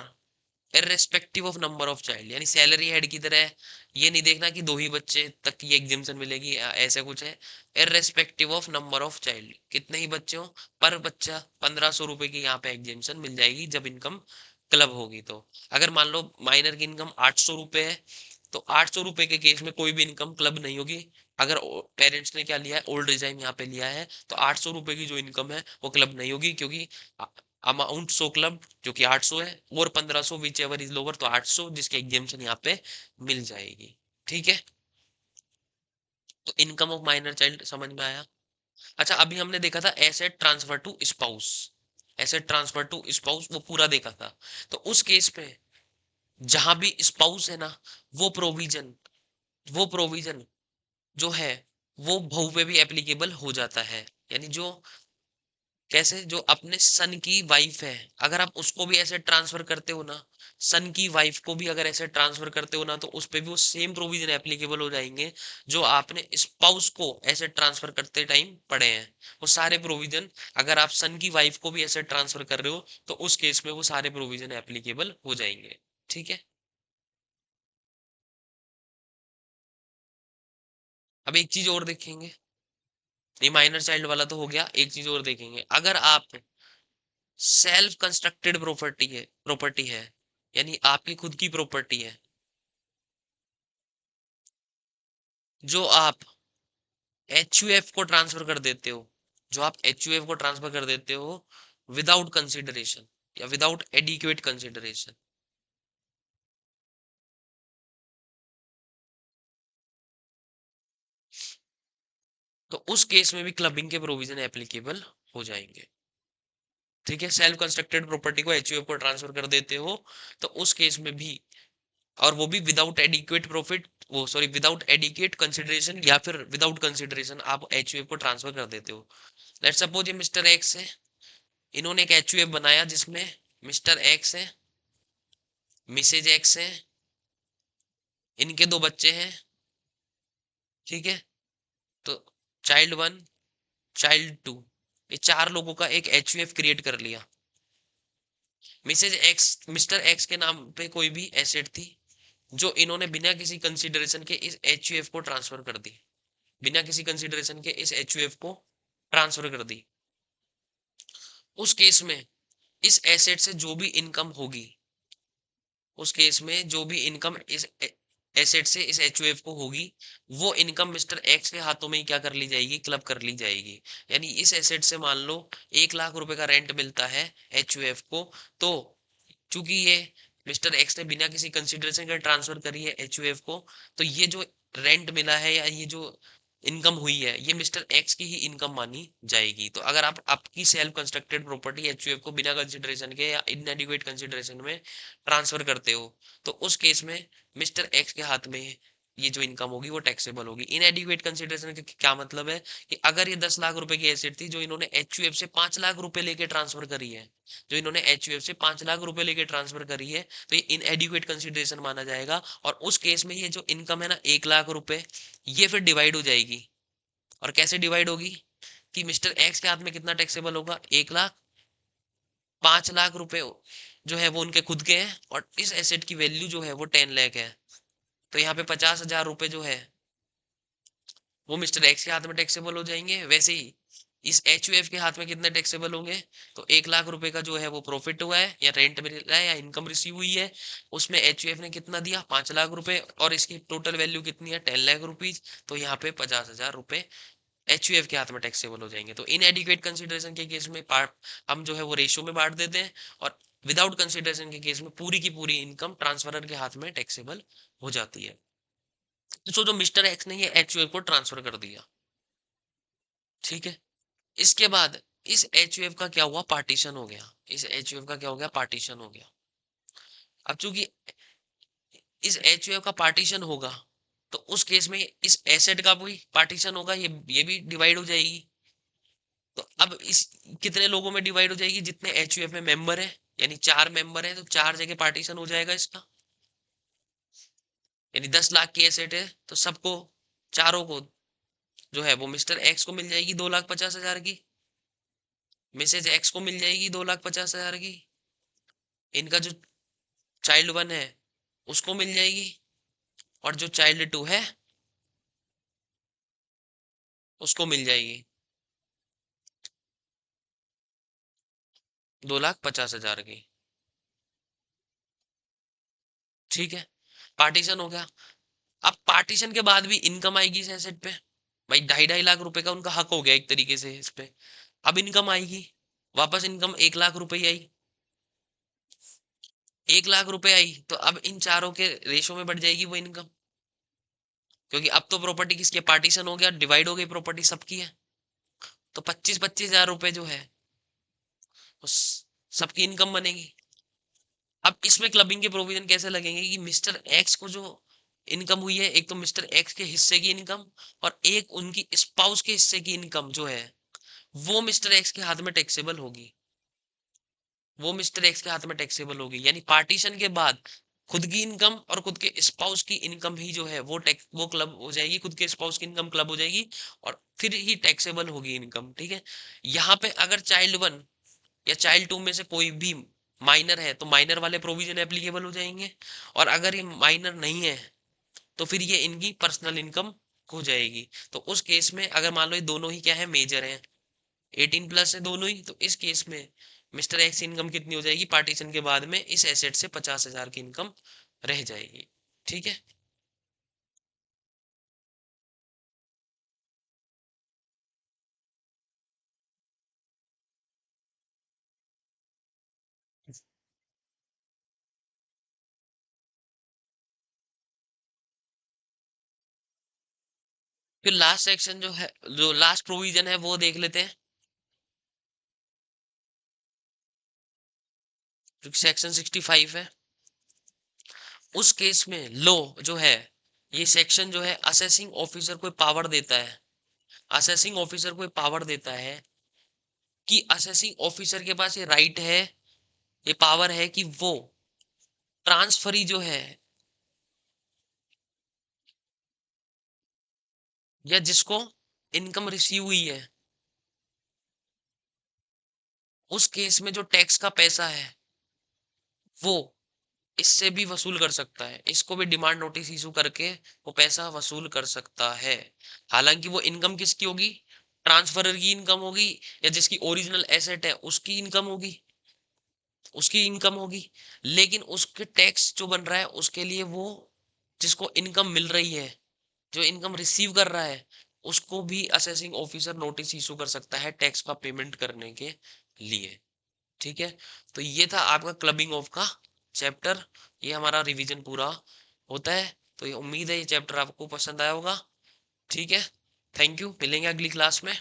Speaker 1: irrespective of number of child, यानी सैलरी हेड की तरह ये नहीं देखना कि 2 ही बच्चे तक की एग्जिम्पशन मिलेगी, ऐसा कुछ है। Irrespective of number of child, कितने ही बच्चे हो, पर बच्चा 1500 रुपए की यहाँ पे एग्जिम्पशन मिल जाएगी जब इनकम क्लब होगी। तो अगर मान लो माइनर की इनकम 800 रुपए है, तो 800 रुपए के केस में कोई भी इनकम क्लब नहीं होगी। अगर पेरेंट्स ने क्या लिया है, ओल्ड रिजाइम यहाँ पे लिया है, तो 800 रुपए की जो इनकम है वो क्लब नहीं होगी, क्योंकि अमाउंट सो क्लब जो कि 800 है, और 1500 विच एवर इज लोअर, तो 800 जिसकी एग्जाम्पशन यहाँ पे मिल जाएगी। ठीक है। तो इनकम ऑफ माइनर चाइल्ड समझ में आया। अच्छा, अभी हमने देखा था asset transfer to spouse. Asset transfer to spouse वो पूरा देखा था। तो उस केस पे जहां भी स्पाउस है ना, वो प्रोविजन वो प्रोविजन जो है वो बहू पे भी एप्लीकेबल हो जाता है। यानी जो, कैसे, जो अपने सन की वाइफ है, अगर आप उसको भी ऐसे ट्रांसफर करते हो ना, सन की वाइफ को भी अगर ऐसे ट्रांसफर करते हो ना, तो उस पे भी वो सेम प्रोविजन एप्लीकेबल हो जाएंगे जो आपने स्पाउस को ऐसे ट्रांसफर करते टाइम पढ़े हैं। वो सारे प्रोविजन, अगर आप सन की वाइफ को भी ऐसे ट्रांसफर कर रहे हो, तो उस केस में वो सारे प्रोविजन एप्लीकेबल हो जाएंगे। ठीक है। अब एक चीज और देखेंगे। ये माइनर चाइल्ड वाला तो हो गया, एक चीज और देखेंगे। अगर आप सेल्फ कंस्ट्रक्टेड प्रॉपर्टी है, यानी आपकी खुद की प्रॉपर्टी है, जो आप एचयूएफ को ट्रांसफर कर देते हो, जो आप एचयूएफ को ट्रांसफर कर देते हो विदाउट कंसिडरेशन या विदाउट एडिक्वेट कंसिडरेशन, तो उस केस में भी क्लबिंग के प्रोविजन एप्लीकेबल हो जाएंगे। ठीक है। सेल्फ कंस्ट्रक्टेड प्रॉपर्टी को एचयूएफ को ट्रांसफर कर देते हो, तो उस केस में भी, और वो भी विदाउट एडिक्वेट प्रॉफिट, वो सॉरी विदाउट एडिक्वेट कंसिडरेशन, या फिर विदाउट कंसिडरेशन आप एचयूएफ को ट्रांसफर कर देते हो। लेट्स सपोज ये मिस्टर एक्स है, इन्होंने एक एचयूएफ बनाया जिसमें मिस्टर एक्स है, मिसेज एक्स है, इनके 2 बच्चे हैं। ठीक है। तो चाइल्ड 1, चाइल्ड 2, ये 4 लोगों का एक एचयूएफ क्रिएट कर लिया। मिसेज एक्स, मिस्टर एक्स के नाम पे कोई भी एसेट थी जो इन्होंने बिना किसी कंसिडरेशन के इस एचयूएफ को ट्रांसफर कर दी, बिना किसी कंसिडरेशन के इस एचयूएफ को ट्रांसफर कर दी। उस केस में इस एसेट से जो भी इनकम होगी, उस केस में जो भी इनकम इस एसेट से इस एचयूएफ को होगी, वो इनकम मिस्टर एक्स के हाथों में ही क्या कर ली जाएगी, क्लब कर ली जाएगी। यानी इस एसेट से मान लो 1 लाख रुपए का रेंट मिलता है एचयूएफ को, तो चूंकि ये मिस्टर एक्स ने बिना किसी कंसिडरेशन के ट्रांसफर करी है एचयूएफ को, तो ये जो रेंट मिला है या ये जो इनकम हुई है, ये मिस्टर एक्स की ही इनकम मानी जाएगी। तो अगर आप आपकी सेल्फ कंस्ट्रक्टेड प्रॉपर्टी एचयूएफ को बिना कंसिडरेशन के या इनएडिक्वेट कंसिडरेशन में ट्रांसफर करते हो, तो उस केस में मिस्टर एक्स के हाथ में ये जो इनकम होगी वो टैक्सेबल होगी। इनएडिक्वेट कंसिडरेशन का क्या मतलब है कि अगर ये 10 लाख रुपए की एसेट थी जो इन्होंने एचयूएफ से 5 लाख रुपए लेके ट्रांसफर करी है, जो इन्होंने एचयूएफ से 5 लाख रुपए लेके ट्रांसफर करी है, तो ये इनएडिक्वेट कंसिडरेशन माना जाएगा। और उस केस में ये जो इनकम है ना 1 लाख रुपए, ये फिर डिवाइड हो जाएगी। और कैसे डिवाइड होगी कि मिस्टर एक्स के हाथ में कितना टैक्सेबल होगा, 1 लाख, 5 लाख रुपए जो है वो उनके खुद के हैं, और इस एसेट की वैल्यू जो है वो 10 लाख है। तो यहाँ पे 50,000 रुपए जो है वो मिस्टर एक्स के हाथ में टैक्सेबल हो जाएंगे। वैसे ही इस एचयूएफ के हाथ में कितने टैक्सेबल होंगे, तो 1 लाख रुपए का जो है वो प्रॉफिट हुआ है या रेंट मिला है या इनकम रिसीव हुई है, उसमें एचयूएफ ने कितना दिया, 5 लाख रुपए, और इसकी टोटल वैल्यू कितनी है, 10 लाख रुपीज। तो यहाँ पे 50,000 रुपए एचयूएफ के हाथ में टैक्सेबल हो जाएंगे। तो इनएडिक्वेट कंसिडरेशन के केस में पार्ट हम जो है वो रेशियो में बांट देते हैं, और विदाउट कंसिडरेशन के केस में पूरी की पूरी इनकम ट्रांसफरर के हाथ में टैक्सेबल हो जाती है। तो जो मिस्टर एक्स ने ये एचयूएफ को ट्रांसफर कर दिया। ठीक है। इसके बाद इस एचयूएफ का क्या हुआ, पार्टीशन हो गया। इस एचयूएफ का क्या हो गया, पार्टीशन हो गया। अब चूंकि इस एचयूएफ का पार्टीशन होगा तो उस केस में इस एसेट का भी पार्टीशन होगा, ये भी डिवाइड हो जाएगी। तो अब इस कितने लोगों में डिवाइड हो जाएगी, जितने एचयूएफ में मेंबर है, यानी 4 मेंबर है तो 4 जगह पार्टीशन हो जाएगा इसका। यानी 10 लाख की एसेट है तो सबको, चारों को जो है वो मिस्टर एक्स को मिल जाएगी 2,50,000 की, मिसेज एक्स को मिल जाएगी 2,50,000 की, इनका जो चाइल्ड 1 है उसको मिल जाएगी, और जो चाइल्ड 2 है उसको मिल जाएगी 2,50,000 की। ठीक है, पार्टीशन हो गया। अब पार्टीशन के बाद भी इनकम आएगी इस एसेट पे, भाई 2.5 रुपए का उनका हक हो गया एक तरीके से इस पे। अब इनकम आएगी, वापस इनकम 1 लाख रुपए आई, 1 लाख रुपए आई तो अब इन चारों के रेशो में बढ़ जाएगी वो इनकम, क्योंकि अब तो प्रॉपर्टी किसकी है, पार्टीशन हो गया, डिवाइड हो गई, प्रॉपर्टी सबकी है। तो 25,000 रुपए जो है उस सबकी इनकम बनेगी। अब इसमें क्लबिंग के प्रोविजन कैसे लगेंगे कि मिस्टर एक्स को जो इनकम हुई है, एक तो मिस्टर एक्स के हिस्से की इनकम और एक उनकी स्पाउस के हिस्से की इनकम जो है वो मिस्टर एक्स के हाथ में टैक्सेबल होगी, वो मिस्टर एक्स के हाथ में टैक्सेबल होगी। यानी पार्टीशन के बाद खुद की इनकम और खुद के स्पाउस की इनकम ही जो है वो टैक्स, वो क्लब हो जाएगी, खुद के स्पाउस की इनकम क्लब हो जाएगी और फिर ही टैक्सेबल होगी इनकम। ठीक है, यहाँ पे अगर चाइल्ड 1 या चाइल्ड 2 में से कोई भी माइनर है तो माइनर वाले प्रोविजन एप्लीकेबल हो जाएंगे, और अगर ये माइनर नहीं है तो फिर ये इनकी पर्सनल इनकम हो जाएगी। तो उस केस में अगर मान लो ये दोनों ही क्या है, मेजर हैं, 18+ है दोनों ही, तो इस केस में मिस्टर एक्स इनकम कितनी हो जाएगी, पार्टीशन के बाद में इस एसेट से 50,000 की इनकम रह जाएगी। ठीक है, फिर लास्ट सेक्शन जो है, जो लास्ट प्रोविजन है वो देख लेते हैं। सेक्शन 65 है, उस केस में लो जो है, ये सेक्शन जो है असेसिंग ऑफिसर को पावर देता है, असेसिंग ऑफिसर को पावर देता है कि असेसिंग ऑफिसर के पास ये राइट है, ये पावर है कि वो ट्रांसफरी जो है, या जिसको इनकम रिसीव हुई है, उस केस में जो टैक्स का पैसा है वो इससे भी वसूल कर सकता है, इसको भी डिमांड नोटिस इशू करके वो पैसा वसूल कर सकता है। हालांकि वो इनकम किसकी होगी, ट्रांसफरर की इनकम होगी, या जिसकी ओरिजिनल एसेट है उसकी इनकम होगी, उसकी इनकम होगी। लेकिन उसके टैक्स जो बन रहा है उसके लिए वो, जिसको इनकम मिल रही है, जो इनकम रिसीव कर रहा है, उसको भी असेसिंग ऑफिसर नोटिस इशू कर सकता है टैक्स का पेमेंट करने के लिए। ठीक है, तो ये था आपका क्लबिंग ऑफ का चैप्टर, ये हमारा रिवीजन पूरा होता है। तो ये उम्मीद है ये चैप्टर आपको पसंद आया होगा। ठीक है, थैंक यू, मिलेंगे अगली क्लास में।